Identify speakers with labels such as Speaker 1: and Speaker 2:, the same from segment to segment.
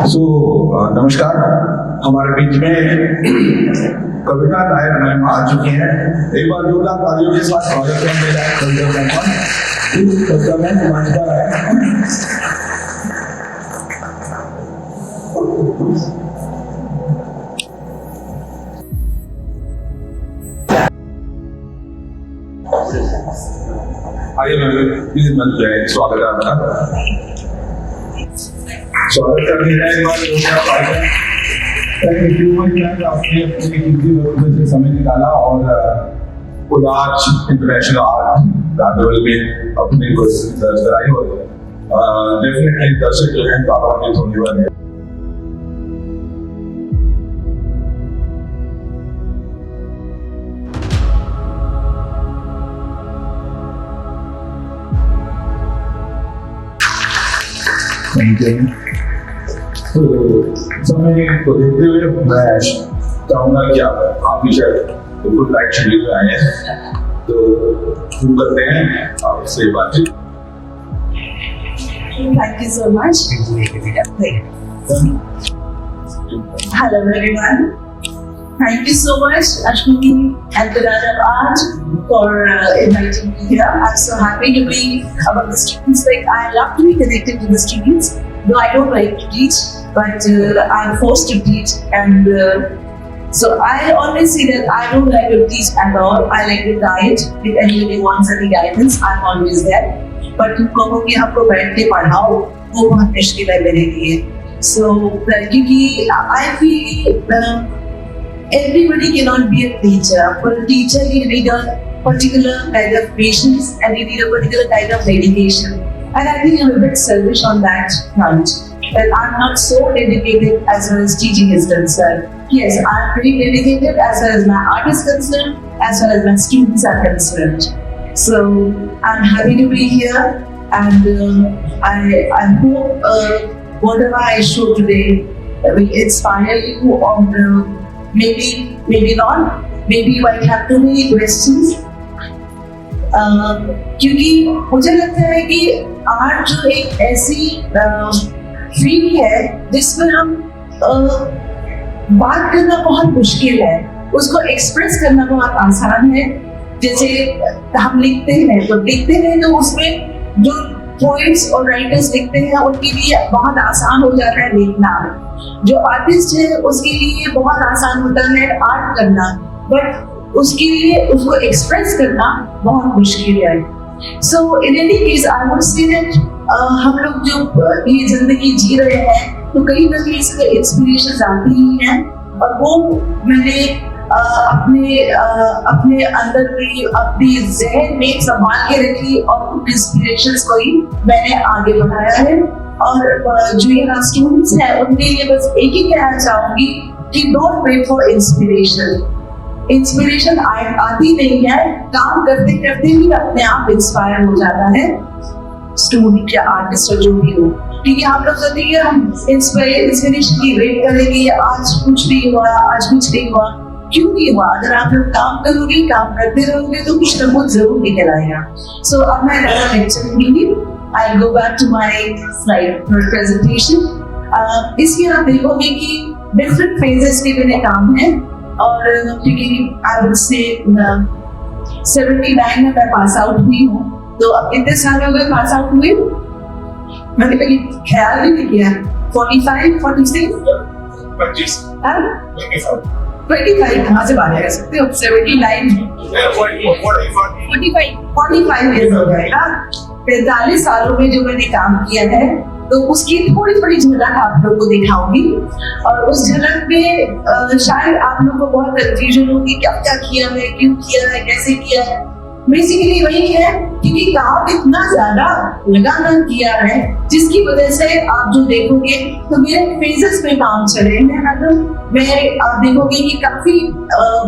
Speaker 1: नमस्कार। हमारे बीच में कविता नायर मैम आ चुकी हैं। एक बार जोरदार तालियों के साथ स्वागत है मेरा कविता मैम का। कविता मैम मंच पर आए। आइए मैम, प्लीज मंच पे स्वागत है आपका। स्वागत करते हैं एक बार जोरदार थैंक यू मैम, आपने अपनी कीमती वक्त से समय निकाला और आज इंटरनेशनल आर्ट कार्निवल में अपनी कोशिश दर्ज कराई और डेफिनेटली दर्शक जो हैं प्रभावित होने वाले हैं। समय को देखते हुए मैं चाहूंगा कि आप भी शायद बिल्कुल लाइट शेड्यूल में आए हैं, तो शुरू करते हैं आपसे बातचीत।
Speaker 2: Thank you so much. Hello everyone. Thank you so much, Ashwini and the Rana of Art, for inviting me here. I'm so happy to be among the students. Like, I love to be connected to the students, though I don't like to teach, but I'm forced to teach, and so I always say that I don't like to teach at all. I like to guide. If anybody wants any guidance, I'm always there. But तुम कहो कि हमको बैठ के पढ़ाओ, वो बहुत मुश्किल है मेरे लिए. So क्योंकि I feel everybody cannot be a teacher. For a teacher, you need a particular kind of patience and you need a particular kind of dedication. And I think I'm a bit selfish on that front. That I'm not so dedicated as far as teaching is concerned. Yes, I'm pretty dedicated as far as my art is concerned, as far as my students are concerned. So I'm happy to be here, and I hope whatever I show today will inspire you, or maybe not. Maybe you might have too many questions. क्योंकि मुझे लगता है कि art जो एक ऐसी field है जिसमें हम बात करना बहुत मुश्किल है, उसको एक्सप्रेस करना बहुत आसान है. जैसे हम लिखते हैं तो उसमें जो पोएट्स और राइटर्स लिखते हैं उनके लिए बहुत आसान हो जाता है लिखना. जो आर्टिस्ट है उसके लिए बहुत आसान होता है आर्ट करना, बट उसके लिए उसको एक्सप्रेस करना बहुत मुश्किल है. So in any case I would say that हम लोग जो ये जिंदगी जी रहे हैं तो कहीं ना कहीं से इंस्पिरेशन आती ही हैं, और वो मैंने अपने अंदर की अपनी ज़हन में संभाल के रखी और उन इंस्पिरेशंस को ही मैंने आगे बढ़ाया है. और जो यहाँ स्टूडेंट्स हैं उनके लिए बस एक ही कहना चाहूंगी कि don't wait for inspiration. Inspiration आती नहीं है, काम करते करते ही अपने आप इंस्पायर हो जाता है स्टूडेंट या आर्टिस्ट जो भी हो. ठीक है, आप लोग सोचिए हम इंस्पिरेशन की वेट करेंगे, आज कुछ नहीं हुआ, क्यों नहीं हुआ? अगर आप लोग काम करते रहोगे तो कुछ ना कुछ जरूर निकल आएगा. सो अब मैं ज़्यादा लेक्चर नहीं दूंगी. I'll go back to my slide for presentation. इसमें आप देखोगे कि different phases के मेरे काम हैं, और क्योंकि I would say 79 में मैं पास आउट हुई हूँ, तो अब कितने साल हो गए पास आउट हुए? मैंने कभी ख्याल भी नहीं किया. 45, 46, 25 कहाँ से बात कर सकते हो? 79, 45 years हो गए ना. 45 सालों में जो मैंने काम किया है तो उसकी थोड़ी थोड़ी झलक आप लोग को दिखाऊंगी, और उस झलक में शायद आप लोग को बहुत कंफ्यूजन होगी क्या क्या किया है, क्यों किया है, कैसे किया है. बेसिकली वही है क्योंकि काम इतना ज्यादा लगातार किया है जिसकी वजह से आप जो देखोगे तो मेरे फेजेस में काम चले हैं. मतलब आप देखोगे कि काफी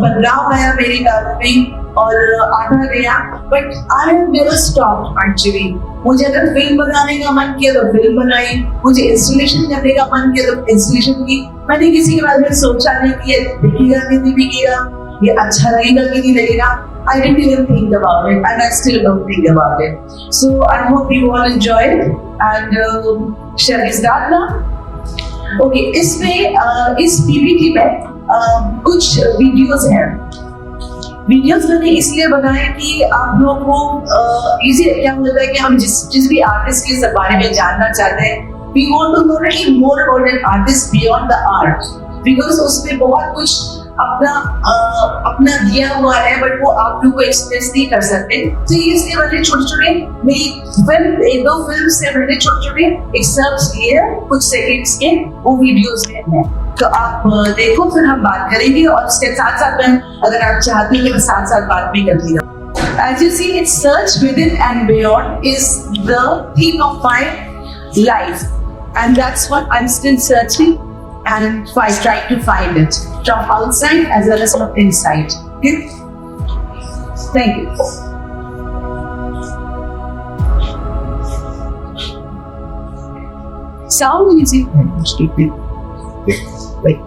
Speaker 2: बदलाव आया मेरे कामों में और आता गया, but I have never stopped actually. मुझे अगर फिल्म बनाने का मन किया तो फिल्म बनाई, मुझे इंस्टॉलेशन करने का मन किया तो इंस्टॉलेशन की. मैंने किसी के बारे में सोचा नहीं कि ये दिखेगा कि नहीं दिखेगा, ये अच्छा लगेगा कि नहीं लगेगा. I didn't even think about it, and I still don't think about it. So I hope you all enjoyed, and shall we start now? Okay, इसमें इस पीपीटी में कुछ वीडियोस हैं। वीडियोस मैंने इसलिए बनाए कि आप लोगों को इजी क्या होता है कि हम जिस भी आर्टिस्ट के बारे में जानना चाहते हैं, we want to know more about an artist beyond the art, because उसमें बहुत कुछ अपना दिया हुआ है, बट वो आप लोग को एक्सप्रेस नहीं कर सकते। तो ये इसलिए मैंने छोटे-छोटे मेरी दो फिल्म से मैंने छोटे-छोटे एक्सर्प्ट्स लिए हैं, कुछ सेकंड्स के, वो वीडियोस में है। तो आप देखो, फिर हम बात करेंगे, और इसके साथ साथ में अगर आप चाहते हैं तो साथ साथ बात भी कर लिया। As you see, it's search within and beyond is the theme of my life, and that's what I'm still searching. And I try to find it from outside as well as from inside. Okay? Thank you. Sound easy. Wait.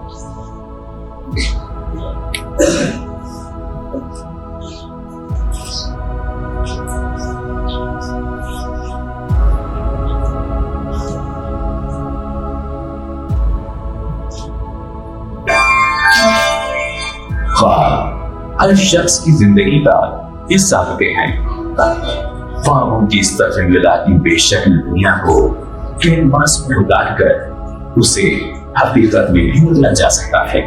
Speaker 3: हर शख्स की जिंदगी का हिस्सा होते हैं। ख्वाबों की इस तरंगलाती बेशक्ल दुनिया को कैनवास पर उतार कर उसे हकीकत में भी बदला जा सकता है।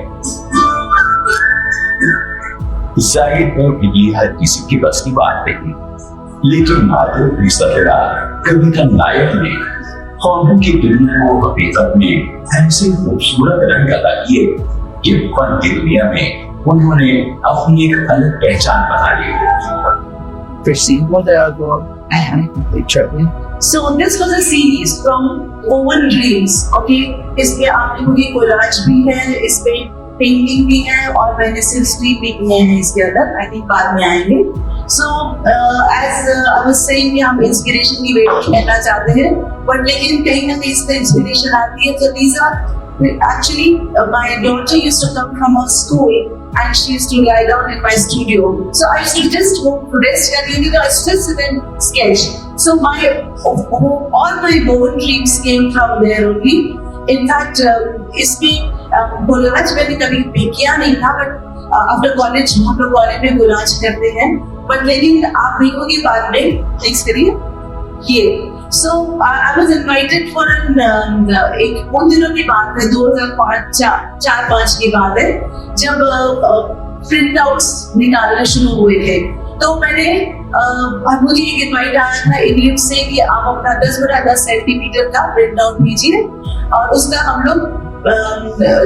Speaker 3: जाहिर है कि ये हर किसी की बस की बात नहीं, लेकिन माधुरी सतरा कविता नायक ने ख्वाबों की दुनिया को हकीकत में ऐसे खूबसूरत रंग अदा किए कि फन की दुनिया में उन्होंने अपनी एक अलग पहचान बना ली।
Speaker 4: Proceed what they are going and traveling.
Speaker 2: So this was a series from Owen Dreams. Okay, इसमें आप लोगों की कोलाज भी है, इसमें पेंटिंग भी है, और मैंने सिर्फ स्ट्रीट भी किए हैं इसके अंदर। आई थिंक बाद में आएंगे। So as I was saying, हम इंस्पिरेशन की वेट करना चाहते हैं, बट लेकिन कहीं ना कहीं इससे इंस्पिरेशन आती है। So these are actually my daughter used to come from her school and she used to lie down in my studio. So I used to just go to rest and I used to sit and sketch. So all my bold dreams came from there only. In fact, इसमें collage मैंने कभी किया नहीं था, but after college हम लोग college में collage करते हैं, बट लेकिन आप देखोगे बाद में, नेक्स्ट करिए ये। So I was invited for एक उन दिनों की बात है, 2004-5 की बात है, जब प्रिंट आउट्स निकालने शुरू हुए थे। तो मैंने मुझे एक इनवाइट आया था इंडियन से कि आप अपना 10x10 सेंटीमीटर का प्रिंट आउट कीजिए और उसका हम लोग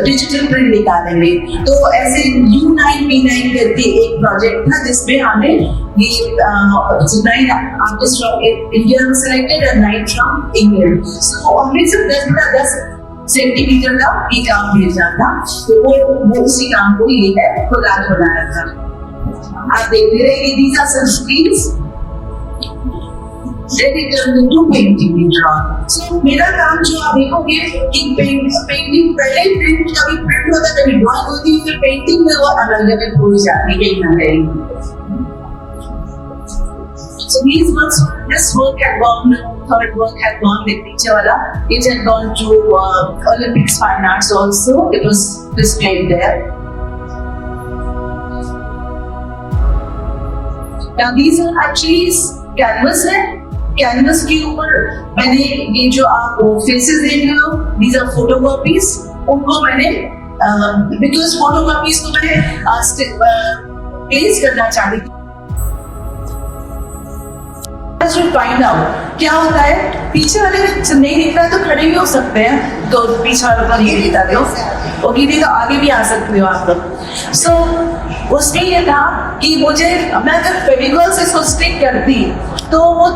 Speaker 2: डिजिटल प्रिंट निकालेंगे। तो ऐसे U9P9 करके एक प्रोजेक्ट था जिसमें हमने ये 9 आर्टिस्ट फ्रॉम इंडिया सेलेक्टेड और 9 फ्रॉम इंग्लैंड। सो हमने सिर्फ 10x10 सेंटीमीटर का ये काम भेजा था, तो वो उसी काम को ये है कोलाज बनाया था। आप देख रहे हैं कि these are some screens then it turned into painting later on. So मेरा काम जो आप देखोगे कि पेंटिंग पहले प्रिंट कभी प्रिंट होता है, कभी ड्राइंग होती है, फिर पेंटिंग में वो अलग अलग हो जाती है कहीं ना कहीं। So these works, this work had gone, third work had gone with picture wala. It had gone to Olympics Fine Arts also. It was displayed there. Now these are actually canvas है। Canvas के ऊपर मैंने ये जो आप faces देख रहे हो, these are photocopies, उनको मैंने because photocopies को मैं प्लेस करना चाहती थी। To find out क्या होता है, पीछे वाले नहीं दिख रहा तो खड़े भी हो सकते हैं, तो पीछे वाले पर ये दिखा दो और ये तो आगे भी आ सकते हो आप लोग। सो उसमें ये था कि मुझे, मैं अगर फेविकॉल से इसको स्टिक करती तो वो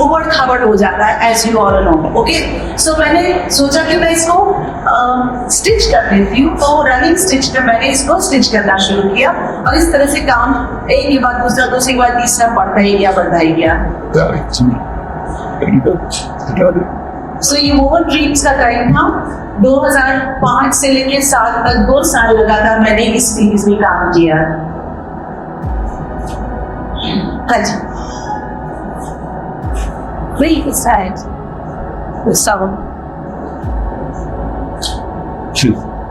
Speaker 2: उबड़ खाबड़ हो जाता है, as you all know. Okay, so मैंने सोचा कि मैं इसको स्टिच कर देती हूँ, तो रनिंग स्टिच में मैंने इसको स्टिच करना शुरू किया और इस तरह से काम एक के बाद दूसरा, दूसरे के बाद तीसरा बढ़ता ही गया। सो ये ओवर ड्रीम्स का टाइम था, 2005 से लेके 7 तक 2 साल लगातार मैंने इस सीरीज में काम किया। हाँ जी, वही साइड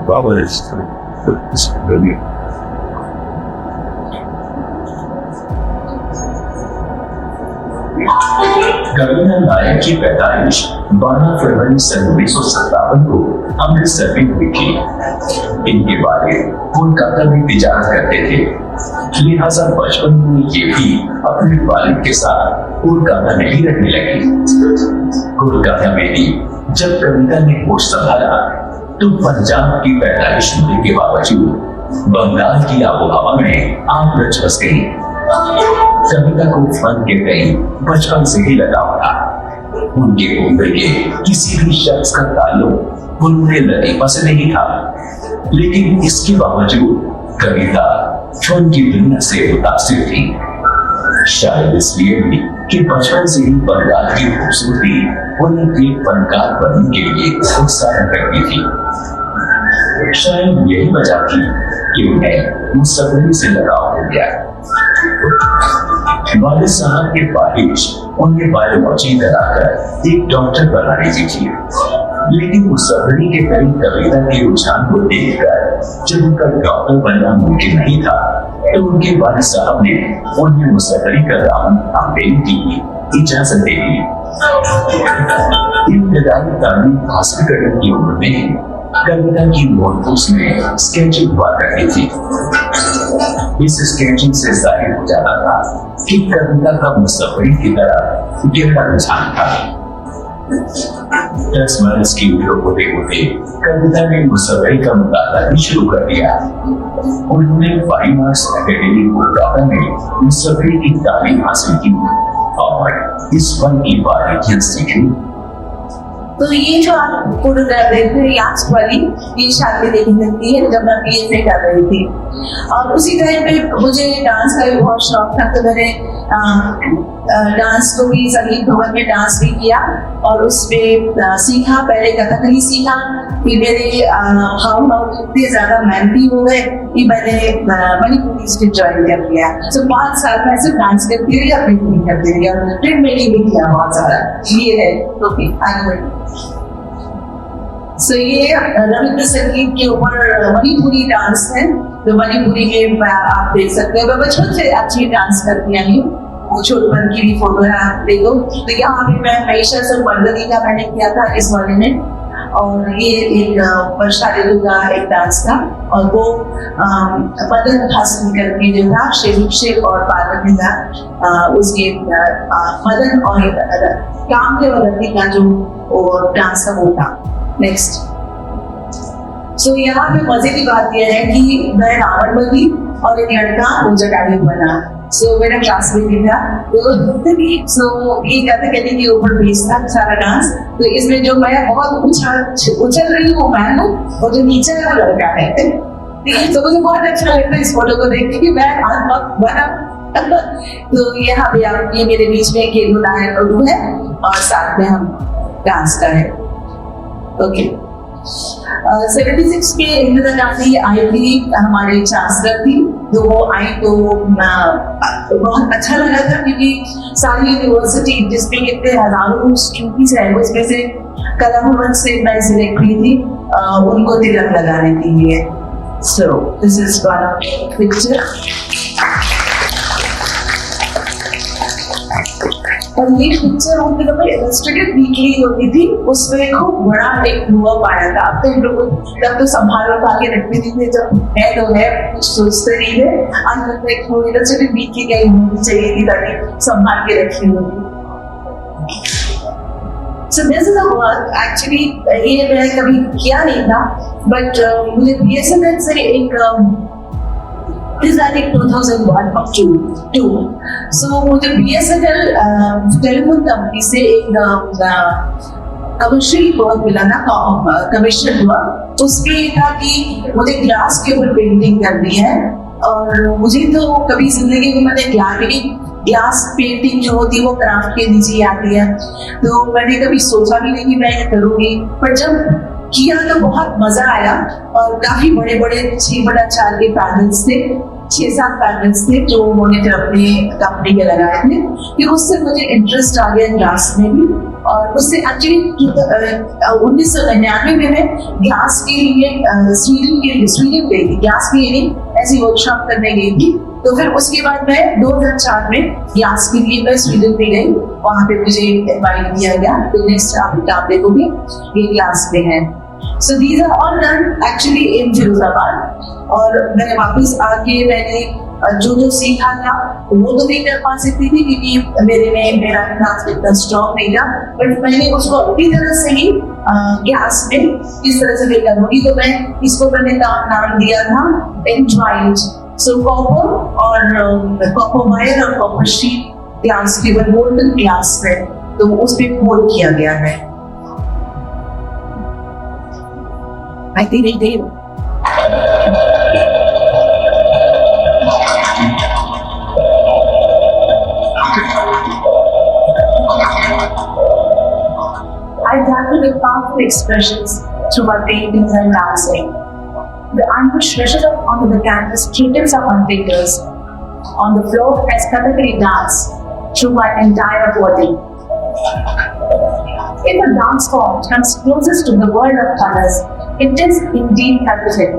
Speaker 3: Well, it's really कविता नायक की पैदाइश 12 फरवरी सन 1957 को अमृतसर में हुई थी। इनके बारे कोलकाता में तिजारत करते थे, लिहाजा बचपन में ये भी अपने वालिद के साथ कोलकाता में ही रहने लगी। कोलकाता में ही जब कविता ने होश संभाला तो पंजाब की पैदाइश होने के बावजूद बंगाल की आबोहवा में आग रच बस गई। कविता को फन के कई बचपन से ही लगाव था। उनके उम्र के किसी भी शख्स का ताल्लुक उन्होंने लतीफा से नहीं था, लेकिन इसके बावजूद कविता फन की दुनिया से मुतासिर थी। शायद इसलिए भी कि बचपन से ही बंगाल की खूबसूरती उन्हें एक फनकार बनने के लिए उत्साहित करती थी। शायद यही वजह थी कि उन्हें मुसव्वरी से लगाव हो गया। वालिद साहब की ख्वाहिश उन्हें बायोलॉजी कराकर एक डॉक्टर बनाने की थी, लेकिन मुसव्वरी के करीब कविता के रुझान को देखकर जब उनका डॉक्टर बनना मुमकिन नहीं था तो उनके वालिद साहब ने उन्हें मुसव्वरी का काम की इजाजत दे दी। इब्तदाई तालीम हासिल करने की उम्र में कविता की नोटबुक्स में स्केचिंग हुआ करती थी। इस स्केचिंग से जाहिर हो जाता था कि कविता का मुसव्वरी की तरह गहरा रुझान था। 10 बरस की उम्र होते होते कविता ने मुसव्वरी का मुताला भी शुरू कर दिया। उन्होंने फाइन आर्ट्स एकेडमी कोलकाता में मुसव्वरी की तालीम हासिल की और इस फन की बारीकियां सीखी।
Speaker 2: तो ये जो आप फोटो कर रहे थे याच वाली, ये शादी देखी लगती है जब मैं बीएफए कर रही थी। और उसी टाइम पे मुझे डांस का भी बहुत शौक था, तो मैंने डांस को भी संगीत भवन में डांस भी किया और उसमें सीखा। पहले कथकली सीखा, फिर मेरे हाव भाव इतने ज्यादा मेहनती हो गए कि मैंने मणिपुरी स्टेप ज्वाइन कर लिया। तो 5 साल में सिर्फ डांस करती रही, अपनी पूरी करती रही और फिर मेरी भी किया बहुत सारा। ये है ओके आगे। सो ये रविंद्र संगीत के ऊपर मणिपुरी डांस है, तो मणिपुरी के आप देख सकते हैं। मैं बचपन से अच्छी डांस करती आई हूँ। वो छोटपन की भी फोटो है, आप देखो। तो यहाँ पे मैं हमेशा से मर्दनी का मैंने किया था इस वाले में, और ये एक वर्षा ऋतु का एक डांस था और वो मदन हासिल करके जो था शिव और पार्वती था उसके मदन और कामदेव वरती का जो डांस था वो था। नेक्स्ट। सो यहाँ पे मजे की बात यह है कि मैं रावण बनी और एक लड़का वो जटायु बना। सो मेरा क्लास में भी था, तो ये कथकली के ऊपर बेस था सारा डांस। तो इसमें जो मैं बहुत उछल रही हूँ मैं हूँ, और जो नीचे है वो लड़का है। तो मुझे बहुत अच्छा लगता है इस फोटो को देख के कि मैं बना। तो यहाँ पे आप ये मेरे बीच में केलू नायक और है और साथ में हम डांस का है। ओके 76 के इंदिरा गांधी आई थी, हमारे चांसलर थी। तो वो आई तो बहुत अच्छा लगा था क्योंकि सारी यूनिवर्सिटी जिसमें कितने हजारों स्टूडेंट्स हैं उसमें से कला भवन से मैं सिलेक्ट हुई थी उनको तिलक लगाने के लिए। सो दिस इज वन पिक्चर। और ये पिक्चर उनके जब इलस्ट्रेटेड वीकली होती थी उसमें खूब बड़ा एक हुआ पाया था। अब तो इन लोगों तब तो संभाल के रखते थे, जब है तो है कुछ सोचते नहीं थे। आज लगता है वो इलस्ट्रेटेड वीकली कहीं होनी चाहिए थी ताकि संभाल के रखी होगी। So this is a work actually ये मैंने कभी किया नहीं था, बट मुझे BSNL से एक This I think 2001 or 2. So मुझे BSNL टेलीफोन कंपनी से एक कमर्शियल वर्क मिला था, कमीशन हुआ। उसमें ये था कि मुझे ग्लास के ऊपर पेंटिंग करनी है और मुझे तो कभी जिंदगी में मैंने ग्लास पेंटिंग जो होती है वो क्राफ्ट के नीचे आती है, तो मैंने कभी सोचा भी नहीं कि मैं करूँगी। पर जब किया तो बहुत मजा आया और काफी बड़े बड़े 6x4 के पैनल्स थे 6-7 पैटर्न्स थे जो उन्होंने फिर अपनी कंपनी के लगाए थे। फिर उससे मुझे इंटरेस्ट आ गया ग्लास में भी, और उससे एक्चुअली 1999 में मैं ग्लास के लिए स्वीडन गई थी, ग्लास के लिए ऐसी वर्कशॉप करने गई थी। तो फिर उसके बाद मैं 2004 में ग्लास के लिए मैं स्वीडन में गई, वहाँ पे मुझे इनवाइट किया गया। तो नेक्स्ट आप देखोगे ये ग्लास में है। So these are all done actually in Firozabad, और मैंने वापस आके मैंने जो सीखा था वो तो नहीं कर पा सकती थी क्योंकि मेरा डांस इतना स्ट्रॉन्ग नहीं था, बट मैंने उसको अपनी तरह से ही क्लास में किस तरह से लेकर होगी। तो मैं इसको मैंने नाम दिया था एंजॉइंट। सो कॉपर और कॉपर वायर और कॉपर शीट ग्लास के गोल्डन ग्लास में, तो उस पर होल किया गया है। I think they did. I gather with powerful expressions through my paintings and dancing. The ambush rushes up onto the canvas, straightens up on fingers. On the floor, I Kathakali dance through my entire body. If a dance form comes closest to the world of colors, it is indeed everything.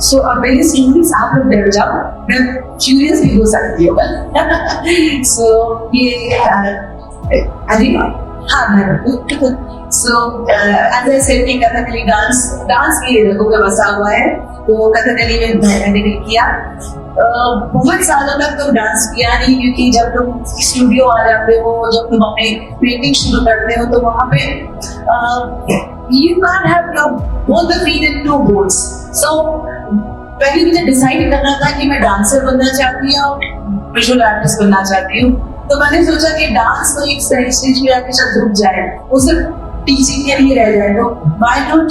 Speaker 2: So a very stories आप लोग डर जाओ, मैं curious भी हो सकती हूँ। So ये अरे हाँ मैं So as I said कि कथकली डांस की रगों में बसा हुआ है, तो कथकली में मैंने किया। बहुत सालों तक तो डांस किया नहीं, क्योंकि जब तुम स्टूडियो आ जाते हो, जब तुम अपने पेंटिंग शुरू करते हो, तो वहाँ पे you can't have your both the feet in two boats. So पहले मुझे डिसाइड करना था कि मैं डांसर बनना चाहती हूँ और विजुअल आर्टिस्ट बनना चाहती हूँ। तो मैंने सोचा कि डांस तो एक स्टेज पे आके शायद रुक जाए, वो सिर्फ टीचिंग के लिए रह जाए, तो why not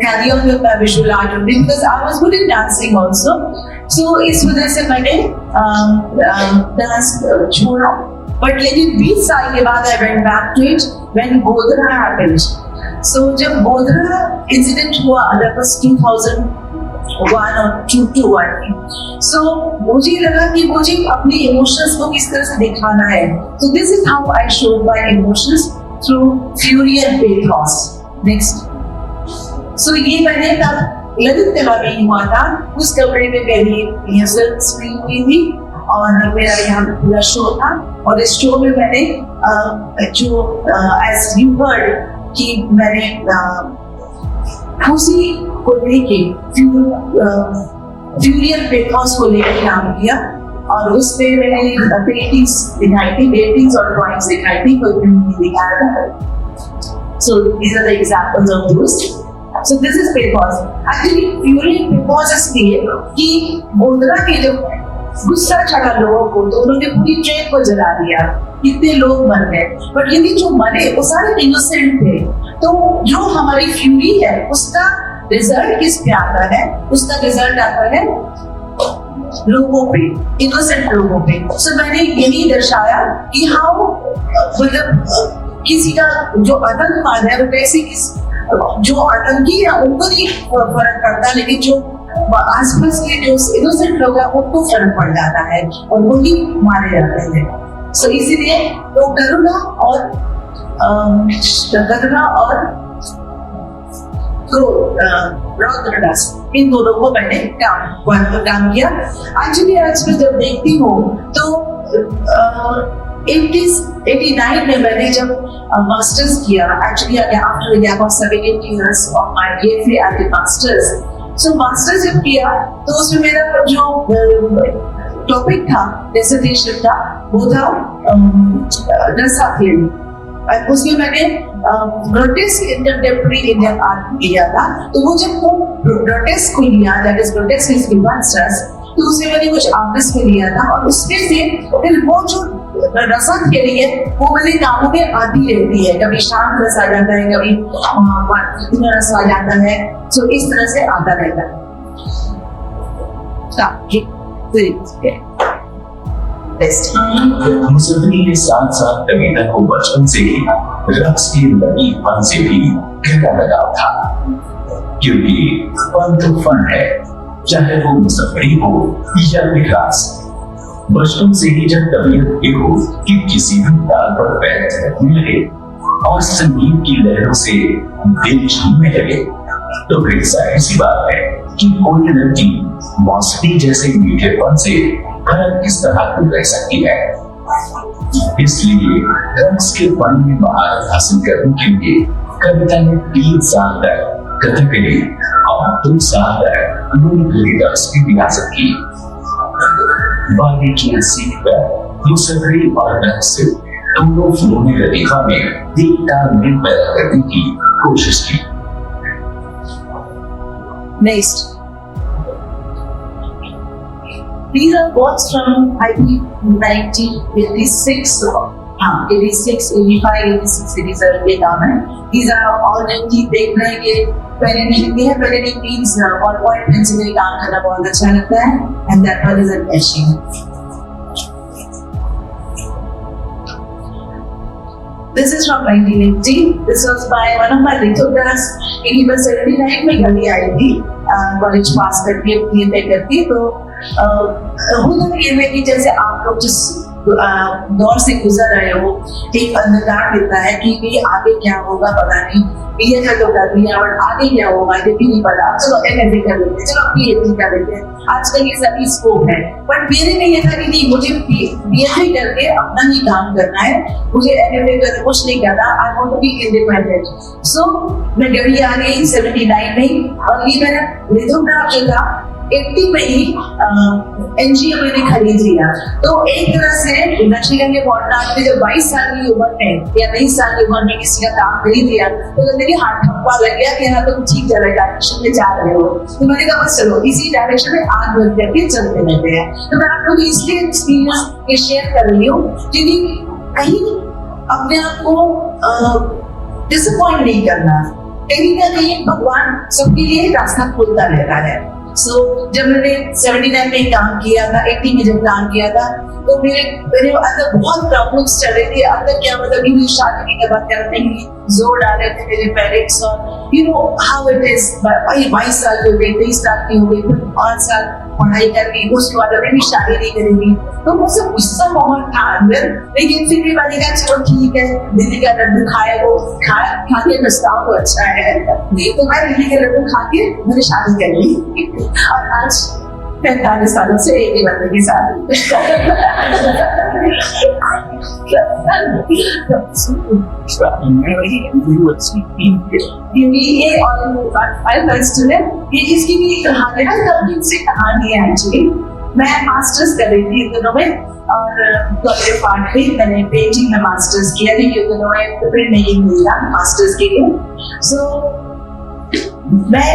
Speaker 2: carry on with my visual art only, because I was good in dancing also. So इस वजह से मैंने डांस छोड़ा। But लेकिन 20 साल के बाद I went back to it when Godhra happened. So जब गोधरा इंसिडेंट हुआ, that was 2001 or 2002 I think. So मुझे लगा कि मुझे अपने इमोशंस को किस तरह से दिखाना है। So this is how I showed my emotions through fury and pathos. Next. So ये मैंने तब ललित कला में हुआ था, उस कमरे में मेरी रिहर्सल स्क्रीन हुई थी और मेरा यहाँ पूरा शो था, और इस शो में मैंने जो as you heard कि मैंने खुशी को लेके फ्यूरियन पेथोस को लेकर काम किया, और उसमें मैंने पेंटिंग्स दिखाई थी, पेंटिंग्स और ड्राइंग्स दिखाई थी, कोई भी दिखाया था। So these are the examples of those. So this is pathos. Actually फ्यूरियन पेथोस इसलिए कि गोधरा के जो गुस्सा चढ़ा लोगों को, तो उन्होंने पूरी ट्रेन को जला दिया, कितने लोग मर गए, बट यदि जो मरे वो सारे इनोसेंट थे। तो जो हमारी फ्यूरी है उसका रिजल्ट किस पे आता है? उसका रिजल्ट आता है लोगों पे, इनोसेंट लोगों पे। सो मैंने यही दर्शाया कि हाउ मतलब किसी का जो आतंकवाद है वो कैसे जो आतंकी है उनको नहीं फर्क पड़ता, लेकिन जो आसपास के जो इनोसेंट लोग हैं उनको फर्क पड़ जाता है और वो ही मारे जाते हैं। सो इसीलिए तो करुणा और रौद्ररस इन दोनों को मैंने काम किया। एक्चुअली आजकल जब देखती हूँ तो 89 में मैंने जब मास्टर्स किया, actually after the gap of 17 years of my BFA at the masters, so masters जब किया तो उसमें मेरा जो टॉपिक था, डिसर्टेशन था, वो था नसा थ्योरी। उसमें मैंने ग्रोटेस्क इन कंटेम्पररी इंडियन आर्ट लिया था। तो वो जब वो ग्रोटेस्क को लिया, that is grotesque is masters, तो उसमें मैंने कुछ आर्टिस्ट को लिया था, और उसमें से फिर वो जो रसद के लिए वो वाले कामों में आती रहती है, कभी शांत रस आ जाता है, कभी रस आ जाता है, तो इस तरह से आता रहता है।
Speaker 3: मुसफरी के साथ साथ कविता को बचपन से ही रक्स की लड़ीपन से भी गहरा लगाव था, क्योंकि फन तो फन है, चाहे वो मुसफरी हो या विकास। बचपन से ही जब तबीयत ये हो कि किसी भी ताल पर पैर थिरकने लगे और संगीत की लहरों से दिल झूमने लगे, तो फिर जाहिर सी बात है कि कोई लड़की मौसीकी जैसे मीठेपन से भला किस तरह को रह सकती है। इसलिए रक्स के फन में महारत हासिल करने के लिए कविता ने 3 साल तक कथकली और 2 साल तक लोरी रक्स की रियासत की। बारीकियां सीख कर मुसफरी और रक्स दोनों फिल्मी लतीफा में एक तालमेल पैदा करने की कोशिश की।
Speaker 2: Next. These are works from I think 1986. 86, 85, 86 87 के नाम है। These are all नई देख रहे हैं ये पेरेंटिंग means 1 point pencil में काम करना बहुत अच्छा लगता है, and that one is an etching. This is from 1980. This was by one of my lithographs. ये बस 79 में घड़ी आई थी, कॉलेज पास करके ये करती, तो होता ये है कि जैसे आप लोग जिस दौर से गुजर रहे हो, एक अंधकार दिखता है कि भी आगे क्या होगा पता नहीं, बीए का तो कर लिया और आगे क्या होगा ये भी नहीं पता, चलो एमएससी कर लेते हैं, चलो पीएचडी कर लेते हैं, आजकल ये सभी स्कोप है। बट मेरे में ये था कि नहीं, मुझे पीएचडी करके अपना ही काम करना है, मुझे एमएफए करके कुछ नहीं करना, I want to be independent. So मैं गढ़ी आ गई 79 में, और ये मेरा लिथोग्राफ जो था 80 में ही एनजीओ मैंने खरीद लिया। तो एक तरह से दक्षिण के पॉडकास्ट में जब 22 साल की उम्र में या 23 साल की उम्र में किसी का काम खरीद लिया, तो मेरे हाथ ठप्पा लग गया कि हाँ तुम ठीक डायरेक्शन में जा रहे हो, तो मैंने कहा बस चलो इसी डायरेक्शन में आग बंद करके चलते रहते हैं। तो मैं आप लोग इसलिए एक्सपीरियंस शेयर कर रही हूँ क्योंकि कहीं अपने आप को डिसअपॉइंट नहीं करना, कहीं ना कहीं भगवान सबके लिए रास्ता खोलता रहता है। जब मैंने 79 में काम किया था, 80 में जब काम किया था, तो मेरे अंदर बहुत प्रॉब्लम्स चल रहे थे। अंदर क्या मतलब कि मुझे शादी की बात करने के लिए जोर डाल रहे थे मेरे पेरेंट्स, और you know how it is, 22 साल की हो गई, 23 साल की हो गई, 5 साल पढ़ाई कर ली, उसके बाद अभी भी शादी नहीं करेंगी, तो मुझसे गुस्सा बहुत था अंदर। लेकिन फिर भी मैंने कहा चलो ठीक है, दिल्ली का लड्डू खाए, वो खा के प्रस्ताव तो अच्छा है, तो मैं दिल्ली के लड्डू खा के मैंने शादी कर ली, और आज 45 सालों से एक ही बंदे के साथ। ये इसकी भी कहानी है, कंप्लीट से कहानी है एक्चुअली। मैं मास्टर्स कर रही थी इन दिनों में, और कॉलेज पार्ट में मैंने पेंटिंग में मास्टर्स किया, लेकिन इन दिनों में प्रिंट नहीं मिला मास्टर्स के लिए। सो मैं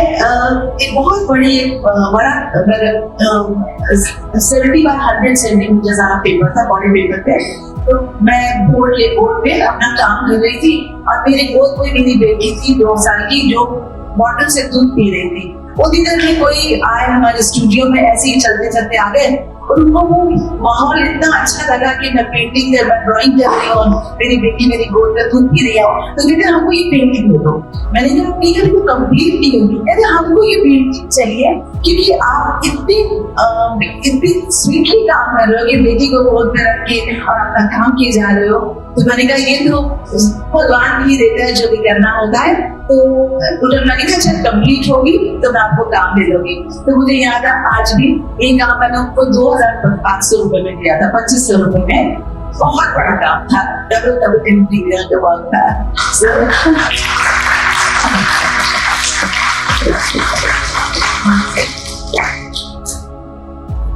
Speaker 2: एक बहुत बड़ी बड़ा 70x100 सेंटीमीटर ज़्यादा पेपर था, बॉडी पेपर पे, तो मैं बोर्ड पे अपना काम कर रही थी, और मेरे गोद में मेरी बेटी थी 2 साल की, जो बॉटल से दूध पी रही थी। उसी तरह में कोई आए हमारे स्टूडियो में, ऐसे ही चलते चलते आ गए, और उनको वो माहौल इतना अच्छा लगा कि मैं पेंटिंग कर, मैं ड्राइंग कर रही हूँ, मेरी बेटी मेरी गोद में दूध पी रही है, तो कहते हमको ये पेंटिंग दे दो। मैंने कहा ठीक है, तो कंप्लीट नहीं होगी, कहते हमको ये पेंटिंग चाहिए क्योंकि आप इतनी स्वीटली काम कर रहे हो कि बेटी को गोद में रख के और अपना काम किए जा रहे हो। तो मैंने कहा ये तो भगवान भी देता है जो भी करना होता है। तो मैंने कहा जब कंप्लीट होगी तो मैं आपको काम दे दूंगी। तो मुझे याद है आज भी ये काम मैंने उनको 2500 रुपए में दिया था, 2500 रुपए में। बहुत बड़ा काम था, डबल इंटीरियर का वर्क था।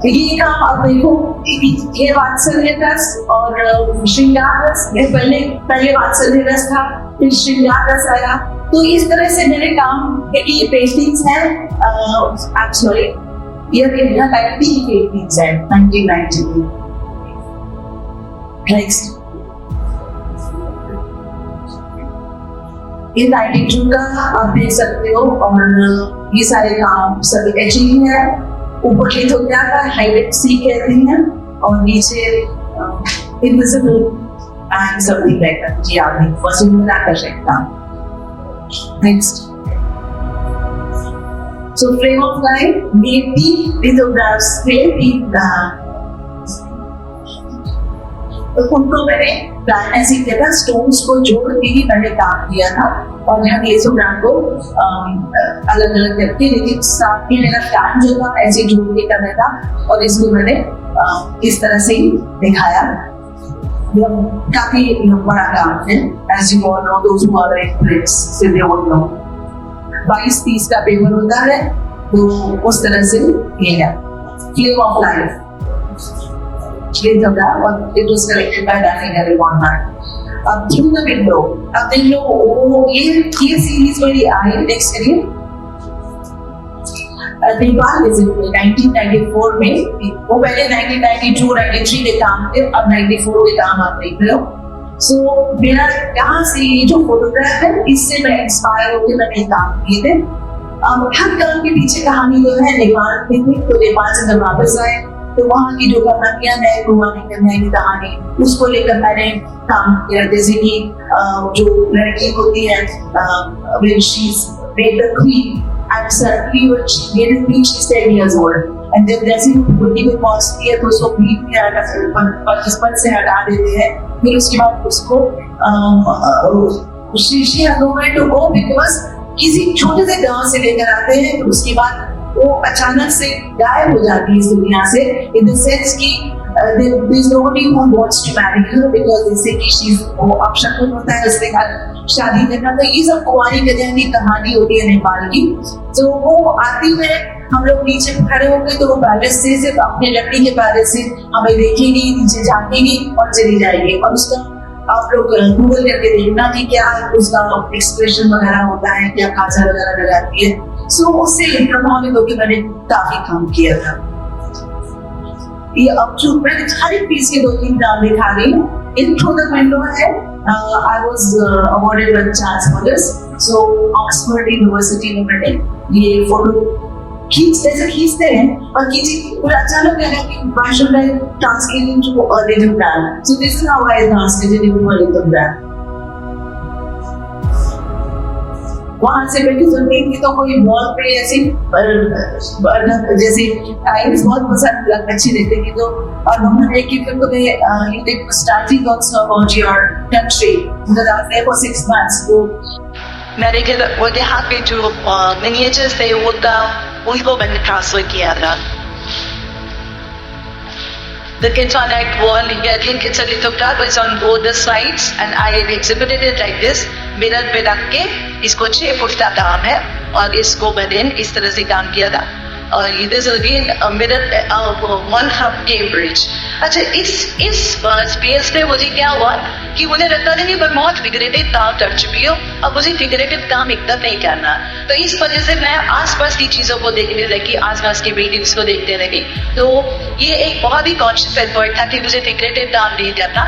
Speaker 2: ये काम आप देखो, ये वात्सल्य रस और श्रृंगार रस, ये पहले वात्सल्य रस था, फिर श्रृंगार रस आया। तो इस तरह से मेरे काम, ये पेंटिंग्स हैं, एक्चुअली ये मेरा 90 पेंटिंग्स है, 1990 में। नेक्स्ट ये 92 का आप देख सकते हो और ये सारे काम सभी एचिंग है। ऊपर लिथोग्राफ का हाइलाइट सी कहते हैं और नीचे invisible and something like that. जी आप वसूल में कर सकता। Next so frame of life ये 3 लिथोग्राफ्स थे। तो उनको मैंने प्लान ऐसे किया था, स्टोन्स को जोड़ के ही मैंने काम किया था और यहाँ लेसोग्राम को अलग अलग करके, लेकिन साथ में मेरा प्लान जो था ऐसे जोड़ के करना था और इसको मैंने इस तरह से ही दिखाया। काफी बड़ा काम है, as you all know, those who are in press, so they all know 22-30 का पेपर होता है, तो उस तरह से ये है फ्लेम ऑफ लाइफ। और it was collected by Daphne Garibaldi। अब थ्रू द विंडो, अब देख लो वो ये सीरीज मेरी आई। नेक्स्ट करिए नेपाल विजिट में 1994 में, वो पहले 1992 93 के काम थे, अब 94 के काम आप देख रहे हो। सो मेरा यहाँ से ये जो फोटोग्राफ है इससे मैं इंस्पायर होकर मैंने काम किए थे। हर काम के पीछे कहानी जो है नेपाल में थी, तो नेपाल से जब वापस आए तो वहाँ की जो कहानियां है घुमाने करने की कहानी, उसको लेकर मैंने काम किया। जैसे कि जो लड़की होती है when she's made the queen and suddenly when she made the queen she's 10 years old and then जैसे बुद्धि में पहुंचती है तो उसको queen के किस्मत से हटा देते हैं। फिर उसके बाद उसको she has nowhere to go because किसी छोटे से गांव से लेकर आते हैं, उसके बाद वो अचानक से गायब हो जाती है इस दुनिया से, in the sense कि there is nobody who wants to marry her because they say कि she's वो अपशकुन होता है, उसके बाद शादी करना। तो ये सब कुंवारी कन्या की कहानी होती है नेपाल की। तो वो आती है, हम लोग नीचे खड़े होंगे तो वो पैलेस से सिर्फ अपने लकड़ी के पैलेस से हमें देखेगी, नीचे झांकेगी और चली जाएगी। और उसका आप लोग गूगल करके देखना कि क्या उसका एक्सप्रेशन वगैरह होता है, क्या काजल वगैरह लगाती है। सो उससे प्रभावित होकर मैंने काफी काम किया था। ये अब जो मैंने हर एक पीस के 2-3 नाम दिखा रही हूँ। इन थ्रू द विंडो है, I was awarded with chance for this. So Oxford university में मैंने ये फोटो खींचते हैं और और अचानक लगा कि why should I translate into a little brand? So this is how I translated into a little brand. वहाँ से बैठी सुनती थी तो कोई वॉल पे ऐसी जैसे टाइम्स बहुत पसंद अच्छी लगती थी, तो और उन्होंने कि फिर तुम्हें you did starting also about your country because I was there for 6 months. तो मैंने वो यहाँ पे जो मिनिएचर्स थे उनको मैंने ट्रांसफर किया था। The Kintonac wall, I think it's a lithograph, it's on both the sides and I exhibited it like this, mirror पे रख के। इसको 6 फुट का काम है और इसको मैंने इस तरह से काम किया था। और it is again a mirror, one from Cambridge। अच्छा, इस स्पेस पे मुझे क्या हुआ कि मुझे लगता था कि मैं बहुत फिगरेटिव काम कर चुकी हूँ, अब मुझे फिगरेटिव काम एकदम नहीं करना। तो इस वजह से मैं आसपास की चीज़ों को देखने लगी, आसपास की बिल्डिंग्स को देखने लगी। तो ये एक बहुत ही कॉन्शियस एफर्ट था कि मुझे फिगरेटिव काम नहीं करना,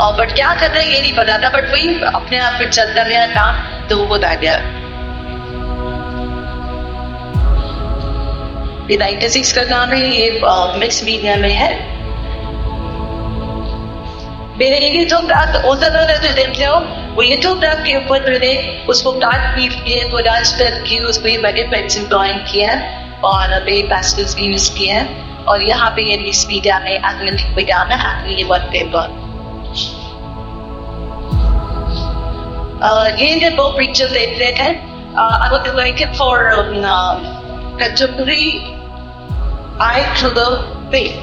Speaker 2: और बट क्या करना है ये नहीं पता था, बट वही अपने आप पे चलता गया काम, तो वो बता गया। ये 96 का काम है, ये मिक्स मीडिया में है। मेरे ये जो वो ये जो ग्राफ के ऊपर मैंने उसको काट पीट किए, कोलाज करके उसको ये मैंने पेंसिल ड्राइंग किया और अभी पेस्टल्स भी यूज किए हैं। और यहाँ पे ये मिक्स मीडिया में एथलेटिक विज्ञान है, ये वर्क पेपर। ये जो 2 पिक्चर देख रहे थे, I would like it for contemporary eye to the faith,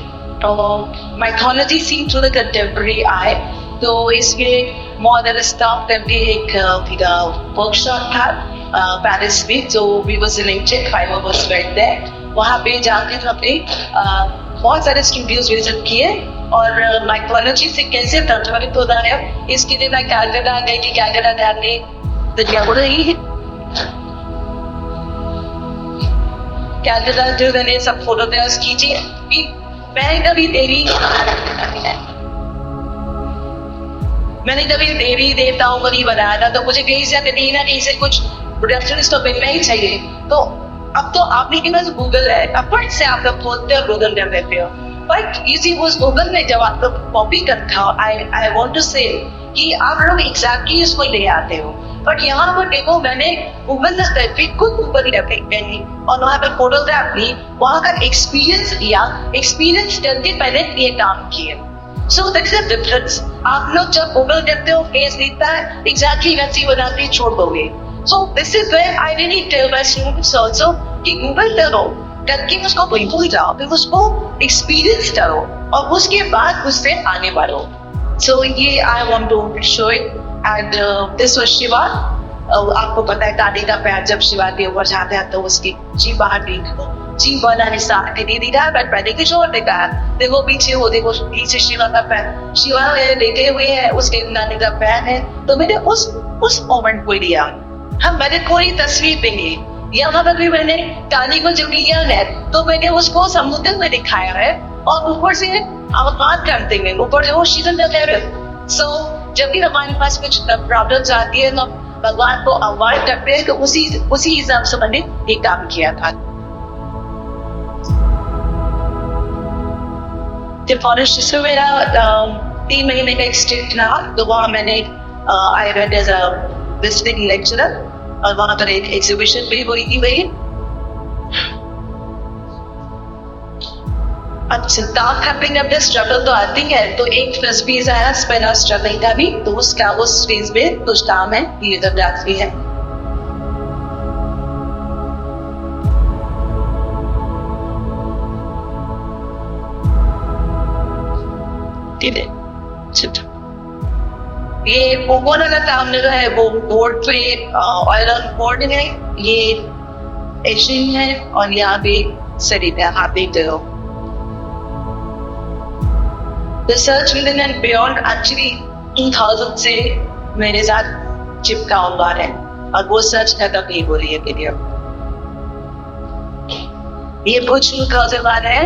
Speaker 2: mythology seen through the contemporary eye। तो इसमें मॉडल स्टाफ करके एक वर्कशॉप था पेरिस में, जो we was selected 5 of us went there। वहाँ पे जाकर हमने बहुत सारे स्टूडियोज विजिट किए और माइथोलॉजी से कैसे प्रभावित होता है इसके लिए मैं कैलकाटा गई कि कैलकाटा जाने दुनिया हो रही है। कैलकाटा जो मैंने सब फोटोग्राफ्स कीजिए कि मैं कभी तेरी
Speaker 5: मैंने कभी देवी देवताओं को नहीं बनाया था, तो मुझे कहीं से कहीं ना कहीं से कुछ रेफरेंस तो मिलना ही चाहिए। तो अब तो आपने के पास गूगल है, अपवर्ड से आप लोग खोलते हो, गूगल कर लेते हो, बट यू सी उस गूगल में जब आप लोग कॉपी करते हो, आई वांट टू से कि आप लोग एग्जैक्टली इसको ले आते हो, बट यहाँ पर देखो मैंने गूगल खुद गूगल पहनी और वहाँ पर फोटोग्राफ ली, वहाँ का एक्सपीरियंस लिया, एक्सपीरियंस करके पहले ये काम किए। So that's the difference. आप लोग जब गूगल करते हो फेस दिखता है, एग्जैक्टली वैसी बनाते छोड़ दोगे। So this is where I really tell my students also कि गूगल करो, करके उसको भूल जाओ, फिर उसको एक्सपीरियंस करो और उसके बाद उससे आगे बढ़ो। सो ये I want to show it and this was Shiva. आपको पता है दादी का पैर जब शिवा के ऊपर जाता है तो उसकी जीभ बाहर जीभ बनाने से दे दी था, बट पहले कुछ और देखा, देखो पीछे हो, देखो पीछे शिवा का पैर, शिवा लेटे हुए है, उसके नानी का पैर है। तो मैंने उस मोमेंट को लिया। हम मैंने कोई तस्वीर पे ली, यहाँ पर भी मैंने कानी को जब लिया है तो मैंने उसको समुद्र में दिखाया है और ऊपर से बात करते हैं, ऊपर से वो शीतल है। सो जब भी हमारे पास कुछ प्रॉब्लम्स आती है तो भगवान को अवॉइड करते हैं, तो उसी हिसाब से मैंने ये काम किया था। जब फॉरेस्ट से मेरा 3 महीने का एक्सटेंट रहा, तो वहाँ मैंने I went as a visiting lecturer और वहाँ पर एक एग्जीबिशन भी हुई थी वही। अच्छा, काम हैपनिंग अब स्ट्रगल तो आती है, तो एक फर्स्ट फेज आया पहला स्ट्रगल का भी, तो उसका उस फेज में कुछ काम है, लियोग्राफी है। ठीक है, ये ओवन वाला काम जो है वो बोर्ड पे ऑयल बोर्ड है, ये एशिंग है और यहाँ पे सरी पे आप देखते हो। Research with and beyond actually 2000 से मेरे साथ चिपका हुआ है और वो सर्च खत्म नहीं हो रही है वीडियो। ये कुछ 2000 है।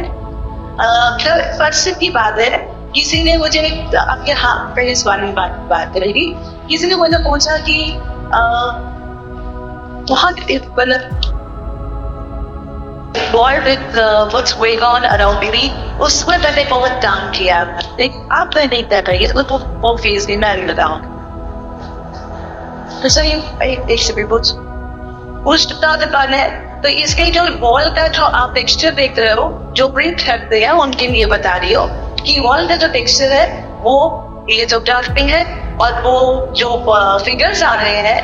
Speaker 5: फिर की बात है, किसी ने मुझे आपके हाथ पे इस बारे में बात करेगी, किसी ने मुझे पूछा कि वहाँ मतलब world with what's going on around me, उसमें मैंने बहुत काम किया, लेकिन आप नहीं कर रही है, तो वो फेज में मैं लगाऊं। तो सही एक से भी पूछ है, तो इसके जो वॉल का जो आप टेक्सचर देख रहे हो, जो प्रिंट करते हैं उनके लिए बता रही हो कि वॉल का जो टेक्सचर है वो ये जो ड्राफ्टिंग है और वो जो फिगर्स आ रहे हैं,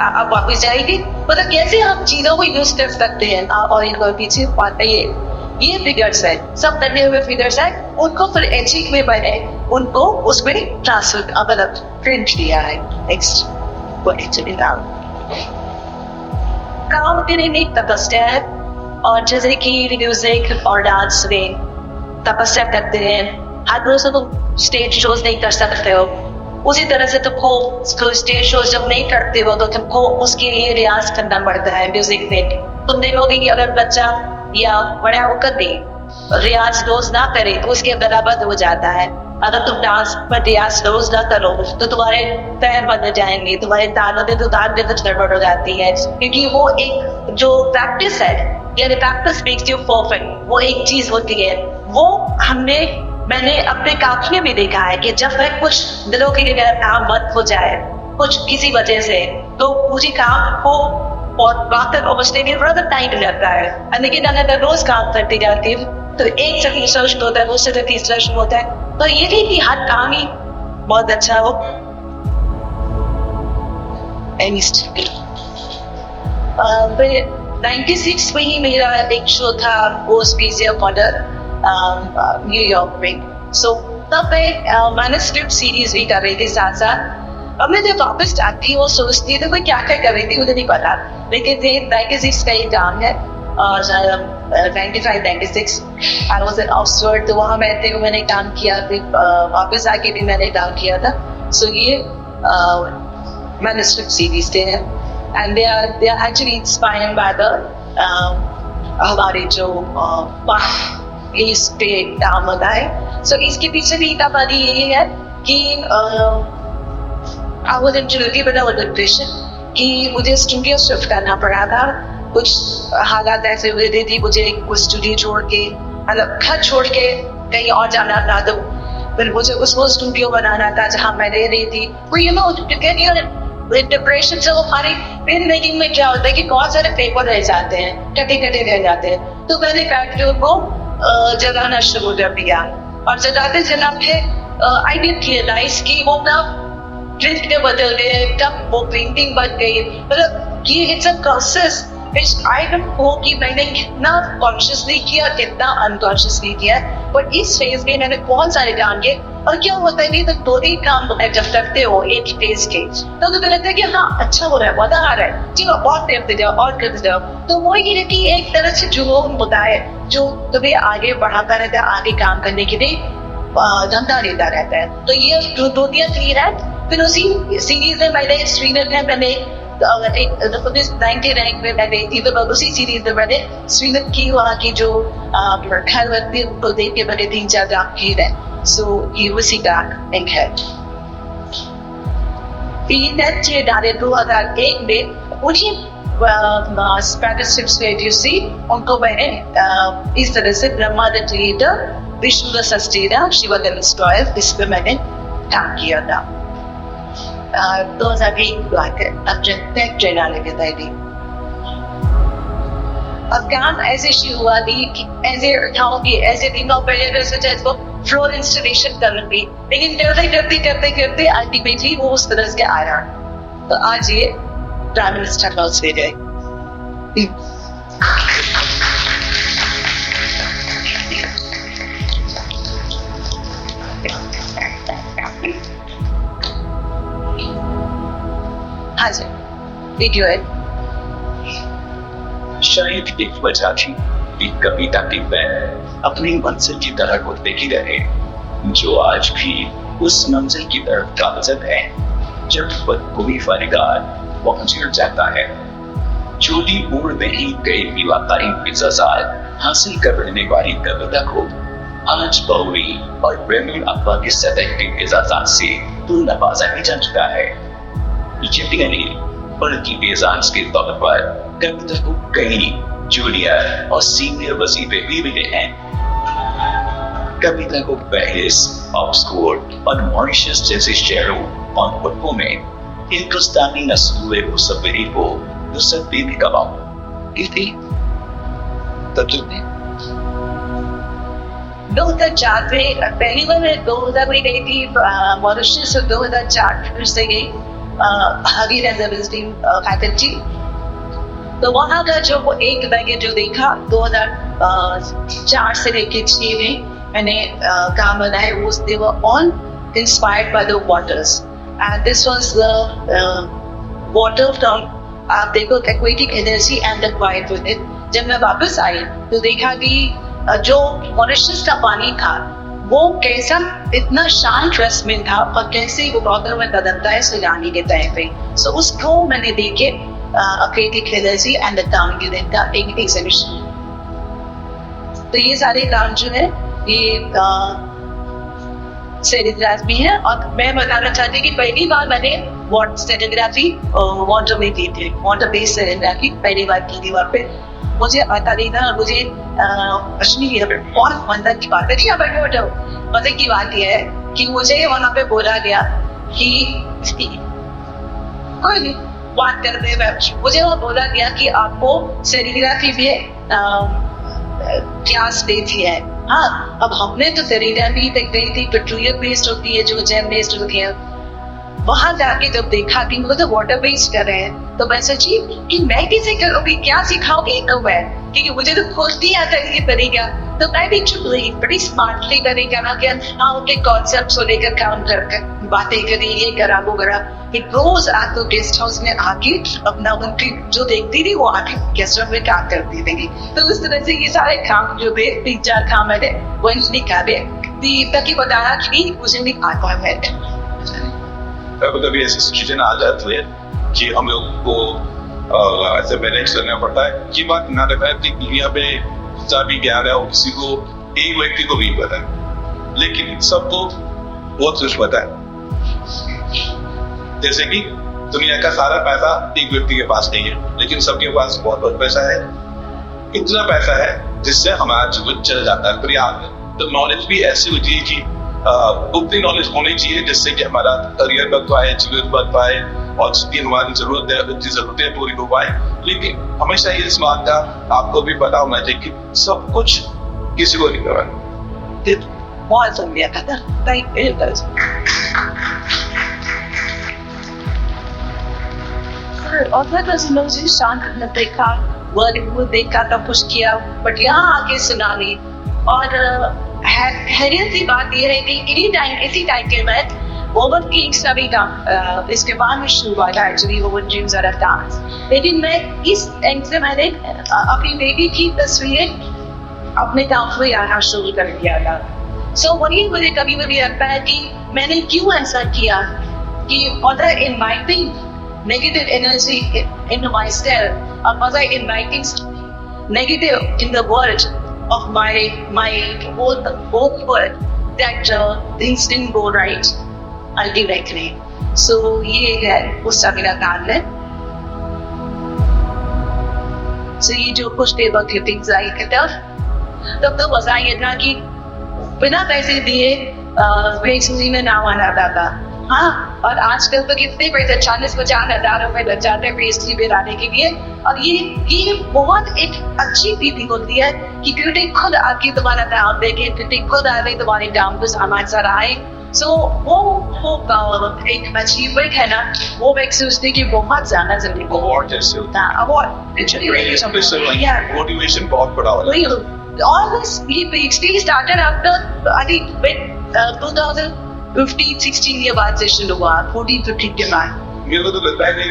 Speaker 5: आप वापस जाएगी, मतलब कैसे हम चीजों को यूज कर सकते हैं। और इनको पीछे पाते ये फिगर्स है, सब बने हुए फिगर्स है, उनको फिर एचिंग में बने, उनको उसमें ट्रांसफर मतलब प्रिंट किया है। नेक्स्ट वो एक्चुअली नाम काम के लिए तपस्या है, और जैसे कि म्यूजिक और डांस में तपस्या करते हैं, हर रोज तो स्टेज शोज नहीं कर सकते हो, उसी तरह से तुमको स्टेज शोज जब नहीं करते हो तो तुमको उसके लिए रियाज करना पड़ता है। म्यूजिक में तुम देखोगे कि अगर बच्चा या बड़ा होकर भी रियाज रोज ना करे तो उसके बराबर हो जाता है। अगर तुम डांस पर रियाज रोज ना करो तो तुम्हारे पैर बंद जाएंगे, तुम्हारे तालों में तो ताल में कुछ गड़बड़ हो जाती है, क्योंकि वो एक जो प्रैक्टिस है, यानी प्रैक्टिस मेक्स यू परफेक्ट, वो एक चीज होती है। वो मैंने अपने काम में भी देखा है कि जब मैं कुछ दिनों के लिए मेरा काम बंद हो जाए कुछ किसी वजह से, तो मुझे काम को और बात तक पहुंचने में थोड़ा सा टाइम लगता है। लेकिन अगर मैं रोज काम करती जाती हूँ तो एक से तीसरा शुरू होता है, उससे तो तीसरा शुरू होता है, तो ये नहीं कि हर काम ही बहुत अच्छा हो। फिर 96 में ही मेरा एक शो था पोस्ट पीजिया मॉडल न्यूयॉर्क में। सो तब मैंने स्क्रिप्ट सीरीज भी कर रही थी साथ साथ। अब मैं जब वापस आती हूँ सोचती थी मैं क्या क्या कर रही थी मुझे नहीं पता, लेकिन 96 का ही काम है और 95-96 आई वाज इन ऑक्सफोर्ड, तो वहाँ मैंने काम किया, वापस आके भी मैंने काम किया था। सो ये मैंने स्क्रिप्ट सीरीज थे हैं and they are actually inspired by the हमारे जो इस पे काम होता है। सो इसके पीछे भी कहानी यही है कि I was absolutely without depression कि मुझे स्टूडियो शिफ्ट करना पड़ा था। कुछ हालात ऐसे हुए थे कि मुझे कुछ स्टूडियो छोड़ के मतलब घर छोड़ के कहीं और जाना था, तो फिर मुझे उसको स्टूडियो बनाना था जहाँ मैं रह रही थी। You know, डिप्रेशन से वो हमारी फिल्म मेकिंग में क्या होता है कि बहुत सारे पेपर रह जाते हैं, कटे कटे रह जाते हैं। तो मैंने फैक्ट्रियों को जलाना शुरू कर दिया और जलाते जलाते आई डिड रियलाइज कि वो ना प्रिंट में बदल गए, तब वो पेंटिंग बन गई। मतलब ये it's a process which I don't know कि मैंने कितना कॉन्शियसली किया कितना अनकॉन्शियसली किया, बट इस फेज में मैंने बहुत सारे काम किए। और क्या होता है नहीं तो दो तीन काम जब करते हो एक फेज के तो तुम्हें लगता है कि हाँ अच्छा हो रहा है, मजा आ रहा है, चलो और करते जाओ और करते जाओ। तो वो ये कि एक तरह से जुनून होता है जो तुम्हें आगे बढ़ाता रहता है, आगे काम करने के लिए धंधा देता रहता है। तो ये दो तीन क्लियर है। फिर उसी सीरीज में मैंने श्रीनगर में मैंने 90 रैंक में मैं गई थी, तो उसी सीरीज में मैंने श्रीनगर की वहाँ की जो घर वरती उनको देख के मैंने 3-4 काम किए थे। सो ये उसी का एक है। फिर डाले 2001 में मुझे स्पेनिश सी उनको मैंने इस तरह से Brahma the creator, Vishnu the sustainer, Shiva the destroyer, इस पे मैंने काम किया था। 2001 बात है। अब जनता ट्रेनर के तहत अब काम ऐसे शुरू हुआ थी कि ऐसे उठाओ कि ऐसे दिनों पहले सोचा इसको फ्लोर इंस्टॉलेशन करना थी, लेकिन करते अल्टीमेटली वो उस तरह से आया। तो आज ये प्राइम मिनिस्टर हाउस ले गए। हाँ जी, वीडियो है।
Speaker 3: शायद एक वजह थी कि कविता की बहन अपनी मंजिल की तरफ को देखी रहे, जो आज भी उस मंजिल की तरफ गामजन है। जब कोई फरियाद पहुंच जाता है, छोटी उम्र में ही कई मिलाकारी मिजाज हासिल करने वाली कविता को आज बहुवी और प्रेमी अब्बा के सतह के मिजाज से तो नवाजा ही जा चुका है। यकीनन बल्कि मिजाज के तौर पर कविता को कई जूनियर और सीनियर वजीफे भी मिले हैं। कविता को पेरिस, ऑक्सफोर्ड और मॉरिशस जैसे शहरों और मुल्कों में हिंदुस्तानी नस्ल मुसव्विरी को नुसरत भी गवाह की थी। तजुर्बे
Speaker 5: 2004 में पहली बार मैं 2000 में गई थी मॉरिशस, 2004 फिर से गई हरी रेजिडेंसी फैकल्टी। तो वहाँ का जो वो एक मैंने जो देखा 2004 से लेकर 6 में मैंने काम बनाए, वो they were all inspired by the waters and this was the water from आप देखो aquatic energy and the quiet with it। जब मैं वापस आई तो देखा कि जो मॉरिशस का पानी था वो कैसा इतना शांत रस में था और कैसे वो वाटर में बदलता है सुनामी के टाइम पे। सो उसको मैंने देखे aquatic energy and the town गिरने का एक एग्जीबिशन। तो ये सारे काम जो है ये सेरिग्राफी है। और मैं बताना चाहती हूँ कि पहली बार मैंने सेरिग्राफी वाटर में की थी, वाटर बेस्ड सेरिग्राफी पहली बार की थी। वहाँ पे मुझे आता नहीं था, मुझे अश्विनी बहुत मजा की बात है। यहाँ बैठो मजे की बात यह है कि मुझे वहाँ पे बोला गया कि कोई नहीं बात करते हुए मुझे वो बोला गया कि आपको सेरिग्राफी में क्लास देती है। हाँ, अब हमने तो सेरिग्राफी तक गई थी, पेट्रोलियम बेस्ड होती है, जो जेम बेस्ड होती है। वहां जाके जब देखा कि मुझे तो वाटर बेस्ड कर रहे हैं तो मैं सोची कि मैं कैसे करूँगी, क्या सिखाऊंगी तो मैं, क्योंकि मुझे तो खुद नहीं आता ये तरीका। तो मैं भी बड़ी स्मार्टली तरीका ना क्या हाँ उनके कॉन्सेप्ट को लेकर काम कर बातें करी, ये करा वो करा। फिर रोज आकर गेस्ट हाउस में आके अपना उनकी जो देखती थी वो आके गेस्ट हाउस में काम करती थी। तो उस तरह से ये सारे काम जो थे 3-4 काम मैंने वही निकाले ताकि बताया कि मुझे नहीं आता है।
Speaker 1: कभी ऐसी सिचुएशन आ जाती है कि हम लोग को ऐसे मैनेज करना पड़ता है। ये बात ना रखा कि दुनिया में भी ज्ञान है और किसी को एक व्यक्ति को भी पता है, लेकिन सबको बहुत कुछ पता है। जैसे कि दुनिया का सारा पैसा एक व्यक्ति के पास नहीं है, लेकिन सबके पास बहुत बहुत पैसा है। इतना पैसा है जिससे हमारा जीवन चल जाता है पर्याप्त है। तो नॉलेज भी ऐसी होती है कि उतनी नॉलेज होनी चाहिए जिससे कि हमारा करियर बन पाए, जीवन बन पाए और जितनी हमारी जरूरत है उतनी जरूरतें पूरी हो पाए। लेकिन हमेशा ये इस बात का आपको भी पता होना चाहिए कि सब कुछ किसी को नहीं करना।
Speaker 5: बहुत शुक्रिया दादा, थैंक यू। और मुझे शांत न देखा, वर्ड को देखा तब कुछ किया, बट यहाँ आके सुना ली। और हैरियत सी बात यह है कि इसी टाइम के बाद ओवर किंग्स का भी काम इसके बाद में शुरू हुआ था एक्चुअली ओवर ड्रीम्स और डांस। लेकिन मैं इस एंड से मैंने अपनी बेबी की तस्वीरें अपने काम को यहाँ शुरू कर दिया था। सो वही मुझे कभी कभी लगता है कि मैंने क्यों ऐसा किया कि other inviting negative energy into myself, or was I inviting negative in the world of my whole world that things didn't go right ultimately. So ये है उसका मेरा काम है। So ये जो कुछ देर बाद क्लिपिंग्स आई की तब तो मजा ये था कि बिना पैसे दिए बेसुरी में नाम आना था। हाँ, और आजकल तो कितने पैसे 40-50 हजार रुपए लग जाते हैं पेस्ट्री बनाने के लिए। और ये बहुत एक अच्छी फीलिंग होती है कि क्योंकि खुद आके तुम्हारा नाम देखे, क्योंकि खुद आके तुम्हारे नाम को सामान सराहे। सो वो एक अचीवमेंट है ना, वो मैं सोचती कि बहुत ज्यादा जरूरी है।
Speaker 1: अवार्ड जैसे होता
Speaker 5: हाँ, अवार्ड
Speaker 1: मोटिवेशन बहुत बड़ा होता है।
Speaker 5: all this PhD started after I think 2015-16 के बाद सेशन हुआ, 14-15 के बाद।
Speaker 1: मेरे को तो लगता है कि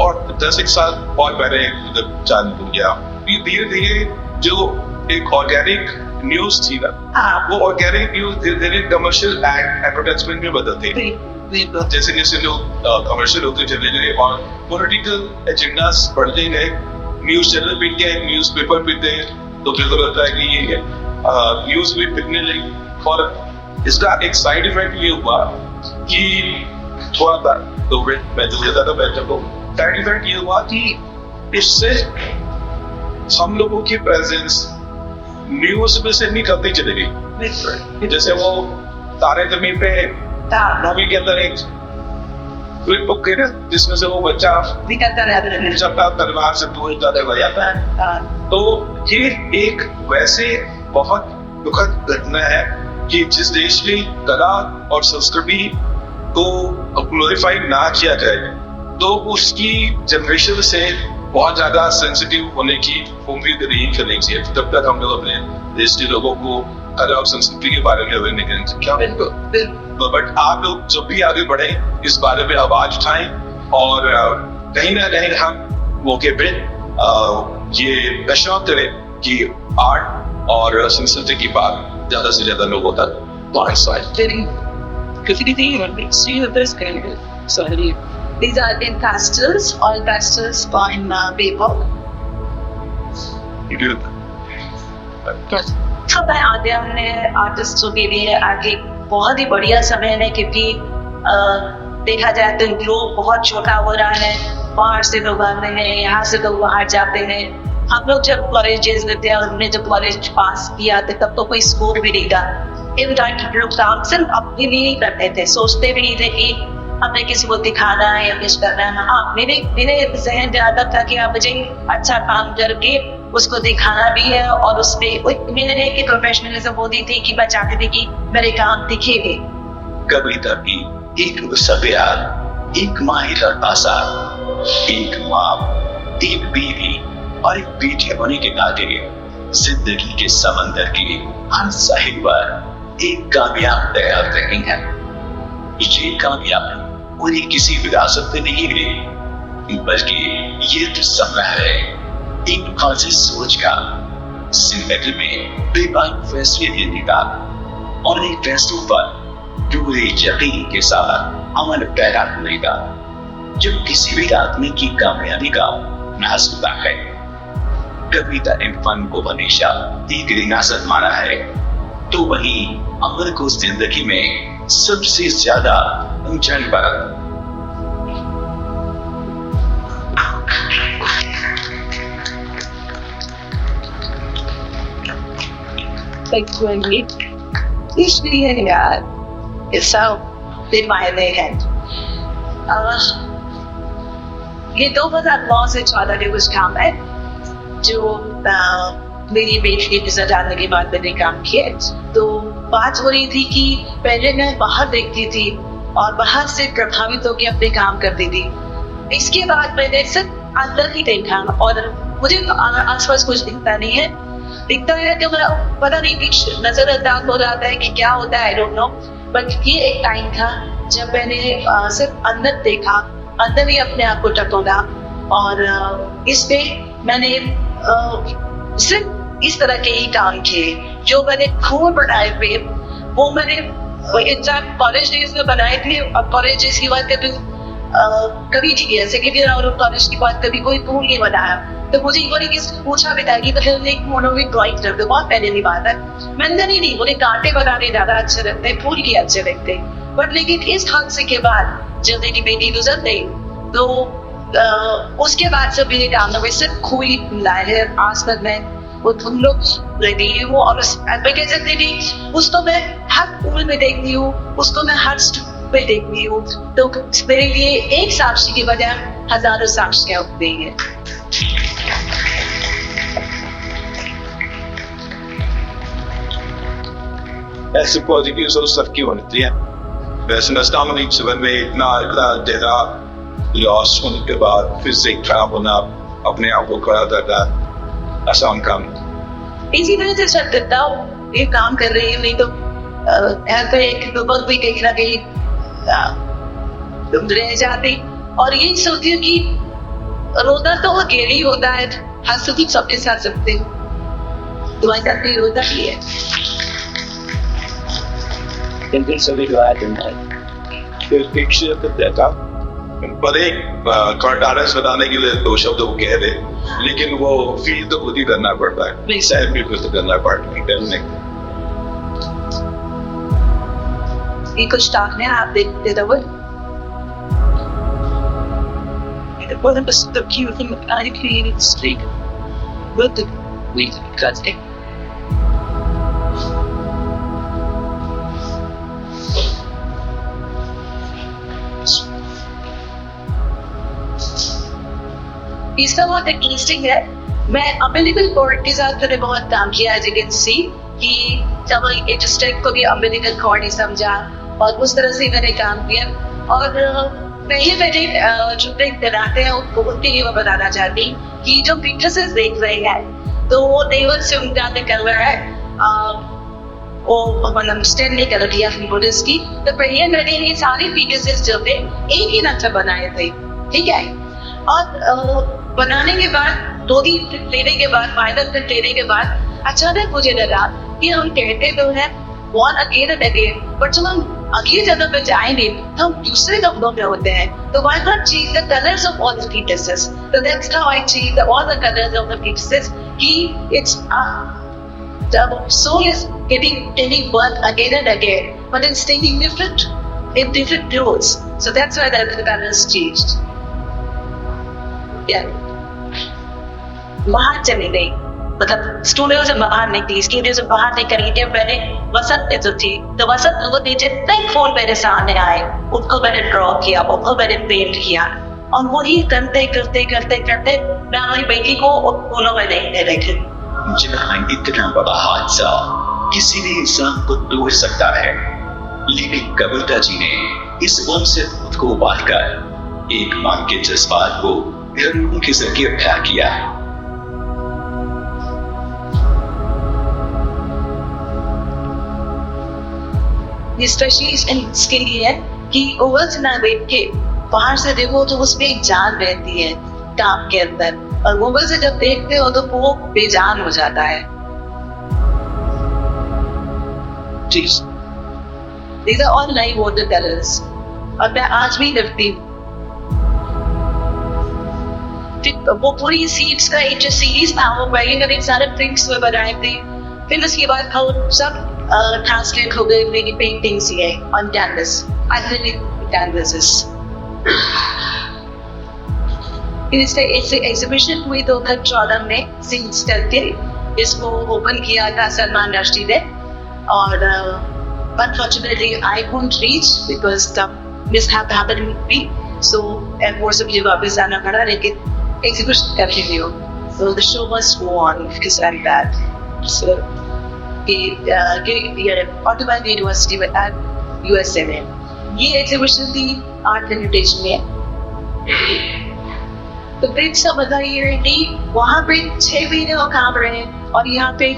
Speaker 1: और 10 साल बहुत पहले जब चालू किया, धीरे धीरे जो एक ऑर्गेनिक न्यूज थी ना, वो ऑर्गेनिक न्यूज धीरे धीरे कमर्शियल एडवर्टाइजमेंट में बदलते हैं। जैसे जैसे लोग कमर्शियल होते चले गए और पॉलिटिकल एजेंडास बढ़ते गए, न्यूज चैनल बिक गए, न्यूज पेपर बिक गए, तो फिर तो लगता है कि ये न्यूज भी बिकने लगी। और इसका एक साइड इफेक्ट ये हुआ कि थोड़ा सा तो मैं जो कहता था मैं जब साइड इफेक्ट ये हुआ कि इससे हम लोगों की प्रेजेंस न्यूज में से निकलती चली गई। जैसे वो तारे जमीन पे मूवी के अंदर एक क्लिप बुक है ना, जिसमें से वो बच्चा चलता तलवार से दूर जाता है। तो ये एक वैसे बहुत दुखद घटना है कि जिस देश में कला और संस्कृति को ग्लोरीफाई ना किया जाए तो उसकी जनरेशन से बहुत ज्यादा सेंसिटिव होने की उम्मीद नहीं करनी चाहिए। तब तक हम लोग अपने देश के लोगों को कला और संस्कृति के बारे में अवेयर नहीं करना चाहिए। बट आप लोग जब भी आगे बढ़े इस बारे में आवाज उठाएं और कहीं ना कहीं हम मौके पे ये नशा करें कि आर्ट और संस्कृति की बात ज्यादा से ज्यादा लोगों तक पहुंचाएं।
Speaker 5: These are in pastels, all pastels on paper. सब आते हमने आर्टिस्टों के लिए आगे बहुत ही बढ़िया समय है, क्योंकि देखा जाए तो ग्लोब बहुत छोटा हो रहा है। बाहर से लोग आते हैं, यहाँ से लोग बाहर जाते हैं। हम लोग जब कॉलेजेस लेते हैं, हमने जब कॉलेज पास किया तब तो कोई स्कोर भी नहीं था। इन लोग काम सिर्फ अपने लिए ही करते थे, सोचते भी नहीं थे कि हमें किसी को दिखाना है या कुछ करना है। हाँ, मेरे जहन ज्यादा था कि आप मुझे अच्छा काम करके उसको दिखाना भी है और उसमें मेरे की प्रोफेशनलिज्म होती थी कि मैं चाहती थी कि मेरे काम दिखेंगे।
Speaker 3: कभी कभी एक सब्यार, एक माहिर आशा, एक माँ, एक बीवी और एक बेटी होने के नाते जिंदगी के समंदर की हर साहिल पर एक कामयाब तैयार रही है। ये कामयाबी उन्हें किसी विरासत में नहीं मिली, बल्कि ये तो समय है एक खासी सोच का, जिंदगी में बेबाक फैसले लेने का और एक फैसलों पर पूरे यकीन के साथ अमल पैदा करने का। जब किसी भी आदमी की कामयाबी का नाज होता है, कविता ने फन को हमेशा एक रियासत माना है, तो वही अमल को जिंदगी में सबसे ज्यादा ऊंचाई पर
Speaker 5: like doing it. इसलिए यार ये सब दिन मायने हैं। ये 2009 से 14 के कुछ काम है जो मेरी बेटी की विजा डालने के बाद मैंने काम किए। तो बात हो रही थी कि पहले मैं बाहर देखती थी और बाहर से प्रभावित होकर अपने काम करती थी। इसके बाद मैंने सिर्फ अंदर ही देखा और मुझे आसपास कुछ दिखता नहीं है। दिखता है तो मैं पता नहीं कुछ नजरअंदाज हो जाता है कि क्या होता है, आई डोंट नो। बट ये एक टाइम था जब मैंने सिर्फ अंदर देखा, अंदर ही अपने आप को टटोला और इस पे मैंने सिर्फ इस तरह के ही काम किए जो मैंने खूब बनाए थे। वो मैंने एग्जैक्ट कॉलेज डेज में बनाए थे और कॉलेज डेज की बात कभी नहीं किया, सेकेंड ईयर और कॉलेज की बात कभी कोई फूल नहीं बनाया। तो मुझे एक बार किसी पूछा भी था कि एक मोनोवी ड्राइंग कर दो, बहुत पहले की बात है। मैंने नहीं, मुझे कांटे बनाने ज्यादा अच्छे लगते हैं, फूल की अच्छे लगते हैं। बट लेकिन इस हादसे के बाद जब मेरी बेटी गुजर गई तो उसके बाद से मेरे काम में सिर्फ खुई लाए हैं आज तक। मैं वो तुम लोग रहती है वो और मैं कह सकती थी उसको मैं हर फूल में देखती हूँ, उसको मैं हर पे देखती हूँ। तो मेरे लिए एक साक्षी की वजह हजारों साक्षियां होती हैं।
Speaker 1: ऐसे पॉजिटिव सोच सबकी होती है। वैसे नस्तामनी जीवन में इतना गहरा लॉस होने के बाद फिर से खराब होना, अपने आप को खड़ा करना आसान काम।
Speaker 2: इसी तरह से सब करता हूँ, ये काम कर रही हूँ, नहीं तो एक वक्त भी कहीं ना कहीं रह जाती। और यही सोचती हूँ कि रोना तो अकेले ही होता है, हंस तो सबके साथ सकते हो, तुम्हारे साथ भी रोता ही है।
Speaker 3: लेकिन सभी
Speaker 1: पिक्चर को देखा पर एक कॉन्टारस बनाने के लिए 2 शब्द वो कह रहे, लेकिन वो फील तो खुद ही करना पड़ता है, नहीं सहन भी खुद करना पड़ता है करने।
Speaker 2: ये कुछ टाकने आप देखते रहो।
Speaker 5: It wasn't just the cute thing that I created streak, but the week cuts it.
Speaker 2: इसका बहुत इंटरेस्टिंग है। मैं अमेरिकन कॉर्ड के साथ मैंने बहुत काम किया है, लेकिन सी कि जब इंटरेस्टिंग को भी अमेरिकन कॉर्ड ही समझा और उस तरह से मैंने काम किया। और पहले मैंने जो ब्रेक बनाते हैं उनको उनके लिए मैं बताना चाहती कि जो पिक्चर्स देख रहे हैं तो वो नेवर से उनका कर रहा है, वो मतलब स्टैंड नहीं कर रही अपनी बुद्धिस्ट की। तो पहले मैंने ये सारे पिक्चर्स जो थे एक ही नक्शा बनाए थे, ठीक है। और बनाने के बाद 2 दिन लेने के बाद, फाइनल तक लेने के बाद अचानक मुझे लगा कि हम कहते तो हैं one again and again, but जब हम अगली जगह पे जाएंगे तो हम दूसरे कपड़ों में होते हैं। तो why not change the colors of all the pieces? So that's how I changed all the colors of the pieces. It's the soul is getting burnt again and again, but it's taking different clothes. So that's why the colors changed. Yeah. बाहर चली गई, मतलब studio से बाहर निकली, studio से बाहर निकल के मैंने वसंत जो थी तो वसंत वो नीचे कई फोन मेरे सामने आए, उनको मैंने ड्रॉ किया, उनको मैंने पेंट किया और वही करते करते करते करते मैं हमारी बेटी को फूलों में देखने लगी।
Speaker 3: जहाँ इतना बड़ा हादसा किसी भी इंसान को तोड़ सकता है, लेकिन कविता जी ने इस गम से खुद को उबालकर एक मां के जज्बात को रंगों के जरिए बयां किया है।
Speaker 2: ये स्पेशली इसके लिए है कि ओवर से ना बैठ के बाहर से देखो तो उसमें एक जान रहती है काम के अंदर, और गूगल से जब देखते हो तो वो बेजान हो जाता है। These are all live watercolors और मैं आज भी करती हूँ। वो पूरी सीड्स का एक जो सीरीज था वो मैंने सारे प्रिंट्स में बनाए थे। फिर उसके बाद हम सब ट्रांसलेट हो गए मेरी पेंटिंग्स ये ऑन कैनवस, एक्रिलिक कैनवसेस। इस एग्जीबिशन हुई 2014 में सीड्स करके
Speaker 5: इसको ओपन किया था सलमान रश्दी ने और unfortunately I couldn't reach because the mishap happened with me so airport से मुझे वापस जाना पड़ा लेकिन execution continue so the show must go on because I am bad so ottoman university में यूएसए में ये एग्जीबिशन थी आर्ट हेरिटेज में तो फिर सब बताइए कि वहाँ पे 6 महीने वो काम रहे और यहाँ पे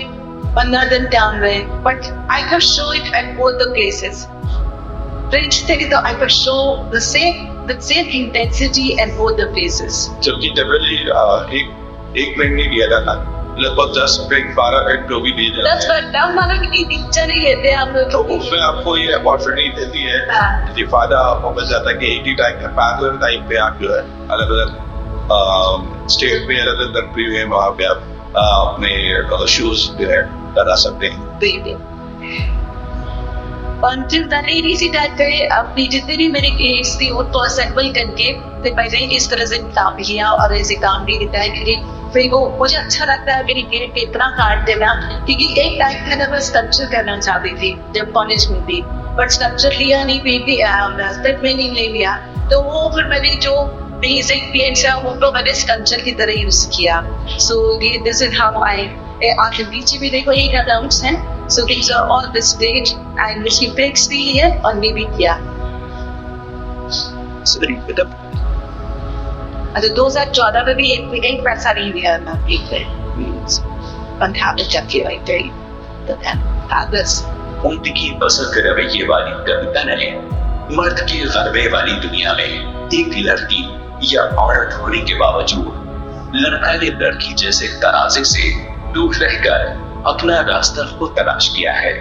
Speaker 5: 15 दिन डाउन रहे but I can show it at both the places French थे तो I can show the same intensity at both the places
Speaker 1: जबकि जनरली एक महीने किया जाता लगभग 10 मिनट 12 मिनट जो भी दिए
Speaker 5: दस मिनट डाउन वाला की टीचर नहीं लेते हम लोग
Speaker 1: तो उसमें आपको ये अपॉर्चुनिटी देती है कि फायदा आपको मिल जाता है कि 80 टाइम पैरेलल टाइम पे आप जो है अलग अलग स्टेट में अलग अलग कंट्री में वहाँ पे आप अपने शूज जो है लगा सकते हैं
Speaker 5: baby. Until the lady सी टाइप करे अपनी जितनी भी मेरी केस थी उनको असेंबल करके फिर पहले इस तरह से काम किया और ऐसे काम भी देता है क्योंकि फिर वो मुझे अच्छा लगता है मेरी गेट के इतना काट देना क्योंकि एक टाइम पे मैं स्ट्रक्चर करना चाहती थी जब कॉलेज में थी बट स्ट्रक्चर लिया नहीं फिर में नहीं ले लिया तो वो फिर मैंने जो बेसिक पेंट्स है वो मैंने स्ट्रक्चर की तरह यूज किया सो ये दिस इज हाउ आई आगे पीछे भी देखो ये अकाउंट्स हैं so these are all displayed and इसकी पिक्स भी है और मैं भी किया अच्छा 2014 में भी एक पैसा नहीं दिया मैं
Speaker 3: उनकी पसंद के रवैये वाली कविता ने मर्द की गरबे वाली दुनिया में एक लड़की या औरत होने के बावजूद लड़का ने लड़की जैसे तराजे से दूर रहकर अपना रास्ता को तलाश किया है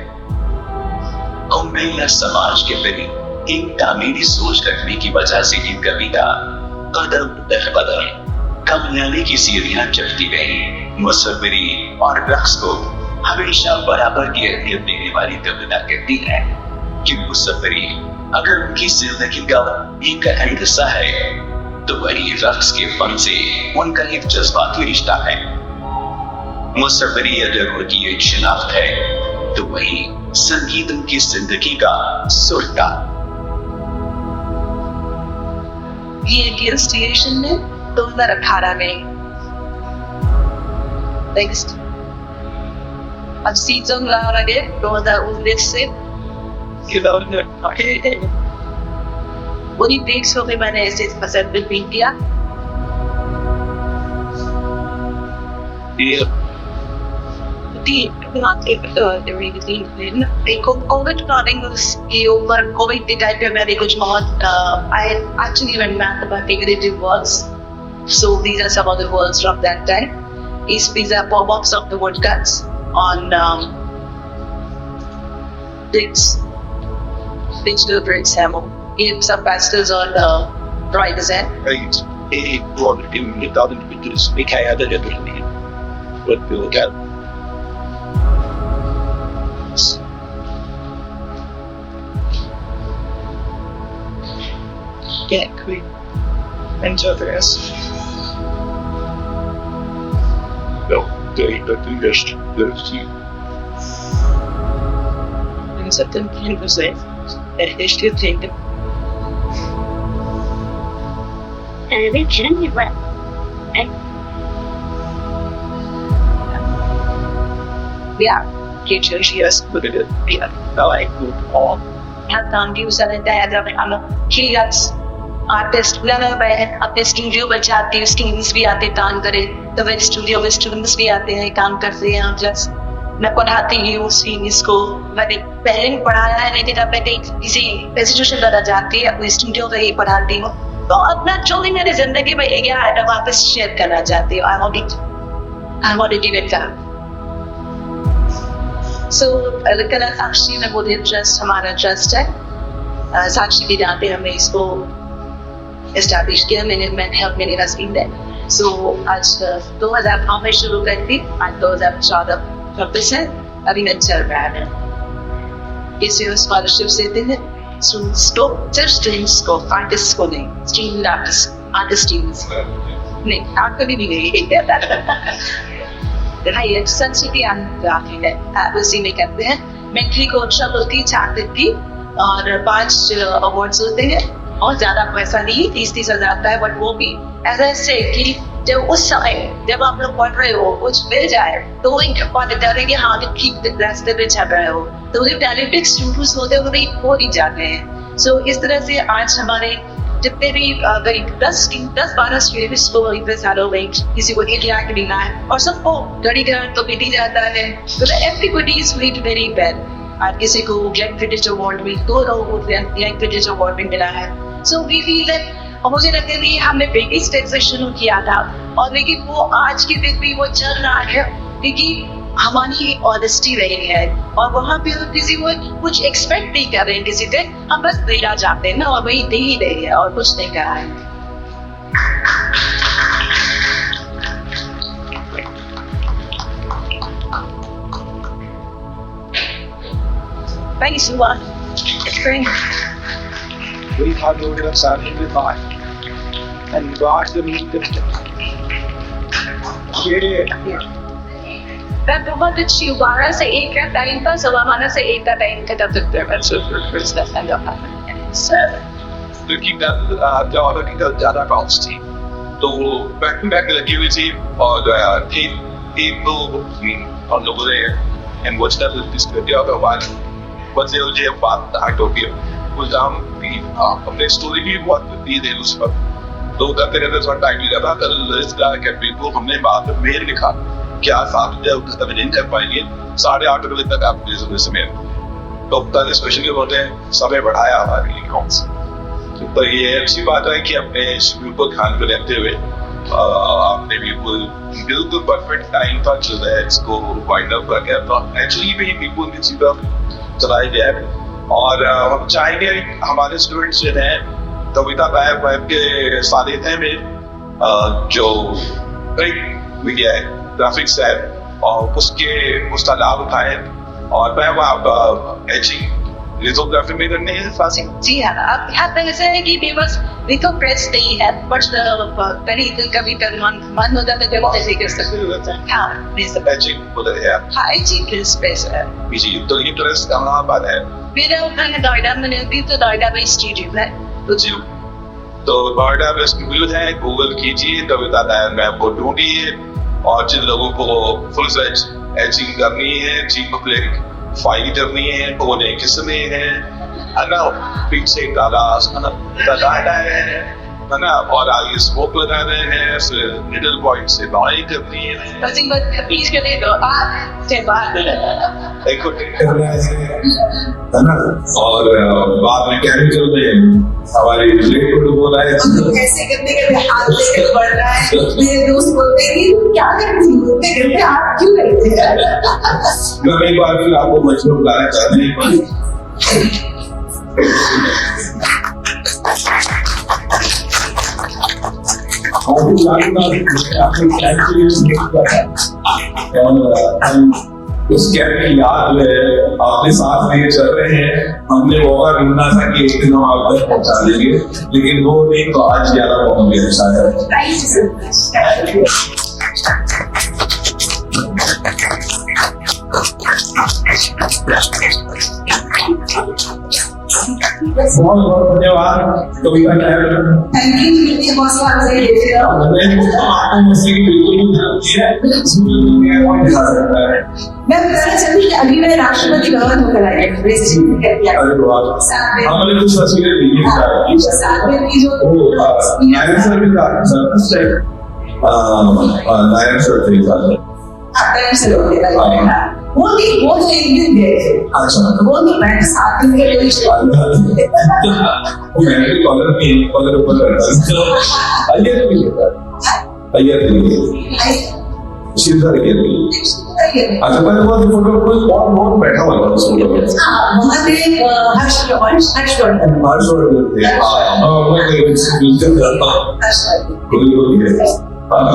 Speaker 3: और महिला समाज के प्रति एक तामीरी सोच रखने की वजह से ये कविता कदम दर कदम कामयाबी की सीढ़ियां चढ़ती रही मुसव्विरी और रक्स को हमेशा बराबर की अहमियत देने वाली कविता कहती है कि मुसव्विरी अगर उनकी जिंदगी का एक अहम हिस्सा है तो वही रक्स के फन से उनका एक जज्बाती रिश्ता है मुसव्विरी अगर उनकी एक शिनाख्त है तो वही संगीत उनकी जिंदगी का सुरता
Speaker 5: ये इंडियन स्टेशन में 2018 में नेक्स्ट अब सीजन ला रहे 2019 से उन्हीं ब्रेक्स हो गए मैंने ऐसे पसंद भी किया कोविड के ऊपर कोविड के टाइम पे मैंने कुछ बहुत I actually went math about figurative words so these are some of the words from that time these are pop-ups of the woodcuts on bricks digital bricks hammer give some pastels on dry design
Speaker 1: right एक quality में दादन pictures दिखाया था जब हमने what we look at
Speaker 4: Get queen. Enjoy the rest.
Speaker 1: no they just there's you
Speaker 4: And certain people say that they still think that
Speaker 6: they shouldn't be
Speaker 5: yeah teacher she has put it yeah how I put on have done use and diagram she gets artist लगा है अपने studio में जाते हैं students भी आते काम करे तो वे स्टूडियो में स्टूडेंट्स भी आते हैं काम करते हैं हम जस्ट मैं पढ़ाती हूँ स्टूडेंट्स को मैंने पहले भी पढ़ाया है लेकिन अब मैं किसी इंस्टीट्यूशन द्वारा जाती है अपने स्टूडियो में ही पढ़ाती हूँ तो अपना जो भी मेरी जिंदगी में एक आइटम वापस शेयर करना चाहती हूँ I want to give it back so कल साक्षी में बोले ट्रस्ट हमारा ट्रस्ट है साक्षी भी जानते हैं हमने इसको एस्टैब्लिश किया मैनेजमेंट हेल्प मेरे हस्बैंड है सो आज 2009 में शुरू कर दी आज 2014 वापस है अभी मैं चल रहा है इसे स्कॉलरशिप से देते हैं स्टूडेंट्स को सिर्फ स्टूडेंट्स को आर्टिस्ट को नहीं स्टूडेंट आर्टिस्ट स्टूडेंट्स नहीं आपको भी नहीं हाई सेंसिटिविटी एंड उसी में करते हैं। मेंटली कोच होती है 4 दिन की और 5 अवार्ड्स होते हैं और ज्यादा पैसा नहीं, 30-30 हजार आता है। बट वो भी ऐसा से कि जब उस समय जब आप लोग पढ़ रहे हो कुछ मिल जाए तो वो डर है कि हाँ ठीक रास्ते पे चल रहे हो, तो वो टैलेंटेड स्टूडेंट्स होते हैं वो भी हो नहीं जाते हैं। सो इस तरह से आज हमारे जितने भी करीब 10-12 स्टूडेंट्स को इतने सालों में किसी को 1 लाख मिला है और सबको घड़ी घर तो मिल ही जाता है। तो एवरीबॉडी इज वेरी वेल। आज किसी को यंग क्रिटिक्स अवार्ड में 2 लोगों को यंग क्रिटिक्स अवार्ड में मिला है। सो वी फील दैट, और मुझे लगता है कि हमने बेबी स्टेप से शुरू किया था और लेकिन वो आज के दिन भी वो चल रहा है क्योंकि हमारी ऑनेस्टी रही है और वहाँ पे हम किसी को कुछ एक्सपेक्ट नहीं कर रहे हैं किसी से, हम बस देना चाहते हैं ना और वही दे ही रहे हैं और कुछ नहीं कर रहे हैं। Thanks a lot. It's great.
Speaker 7: We've had over the side of the bike and watched them eat them. Yeah.
Speaker 5: मैं बहुत अच्छी हूँ। 12 से 1 का टाइम था, 12 से 1 का टाइम का तब तक मैं first stand up
Speaker 7: क्योंकि ज़्यादा की ज़्यादा कास्ट थी तो बैक टू बैक लगी हुई थी और people on the way and watch that this video the one but they only have one act of you was अपने स्टोरी भी बहुत दी थी उस पर तो उधर तेरे में थोड़ा टाइम लगा था कल इसका कैटबी को हमने बाद में मेल लिखा क्या 7 बजे खत्म नहीं कर पाएंगे 8:30 बजे तक आप भेजोगे समय तो तब स्पेशली बोलते हैं समय बढ़ाया हमारे लिए कौन सा तो ये अच्छी बात है कि अपने शेड्यूल को ध्यान में लेते हुए आपने बिल्कुल परफेक्ट टाइम था जो है इसको वाइंड अप कर गया तो एक्चुअली भी बिल्कुल इसी तरह चलाया गया है और हम चाहेंगे हमारे स्टूडेंट्स जो हैं कविता मैम के सानिध्य में जो मीडिया है ग्राफिक्स है और उसका लाभ उठाएं और मैम आप एचिंग लिथोग्राफी में करने हैं फासिंग
Speaker 5: जी हाँ। अब यहाँ तक ऐसा है कि बस लिथो प्रेस नहीं है बट कभी मन होता है जब ऐसे कर सकते हैं। हाँ
Speaker 7: एचिंग बोलते हैं
Speaker 5: हाँ एचिंग प्रेस है
Speaker 7: जी तो ये प्रेस कहाँ बात है
Speaker 5: मेरा मैंने नोएडा में नहीं तो नोएडा में स्टूडियो है
Speaker 7: तो नोएडा में स्टूडियो है गूगल कीजिए कविता मैम को ढूंढिए और जिन लोगों को फुल फ्लेज एचिंग करनी है चीप क्लिक फाइल करनी है तो उन्हें किसमें है ना पीछे काला है ना और आगे स्मोक लगा रहे हैं फिर मिडिल पॉइंट से बाई करनी है
Speaker 5: प्लीज कर दो से बात
Speaker 7: देखो
Speaker 1: है ना और बाद में केमिकल में हमारी लिक्विड हो रहा है
Speaker 2: ऐसे करते हाथ लेकर बढ़ रहा है मेरे दोस्त बोलते हैं कि क्या करती हो करते आप क्यों करते हैं
Speaker 1: मैं एक बार फिर आपको मशहूर बुलाना चाहते हैं उस कैब की याद में आपने साथ में चल रहे हैं हमने मौका ढूंढना था कि एक दिन हम आप तक पहुंचा देंगे लेकिन वो नहीं तो आज 11 मौका मिल बहुत बहुत धन्यवाद कविता
Speaker 2: थैंक यू बहुत मैं बताना चाहती कि अभी मैं राष्ट्रपति भवन होकर आई
Speaker 1: हमारे कुछ तस्वीरें दी नारायण सर थे
Speaker 2: वो एक दिन गए थे वो नहीं मैं साथ में गए
Speaker 1: मैंने कॉलर ऊपर अच्छा पहले बहुत फोटो बहुत बैठा हुआ था उसको
Speaker 2: वहाँ पे हर्षवर्धन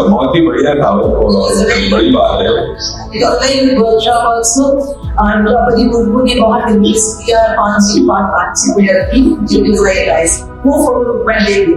Speaker 1: बहुत ही बढ़िया था बड़ी बात है
Speaker 2: द्रौपदी मुर्मू ने बहुत इंग्लिश किया 5 पार्टिसिपेट की जो इज वेरी नाइस वो फोटो मैं देख ली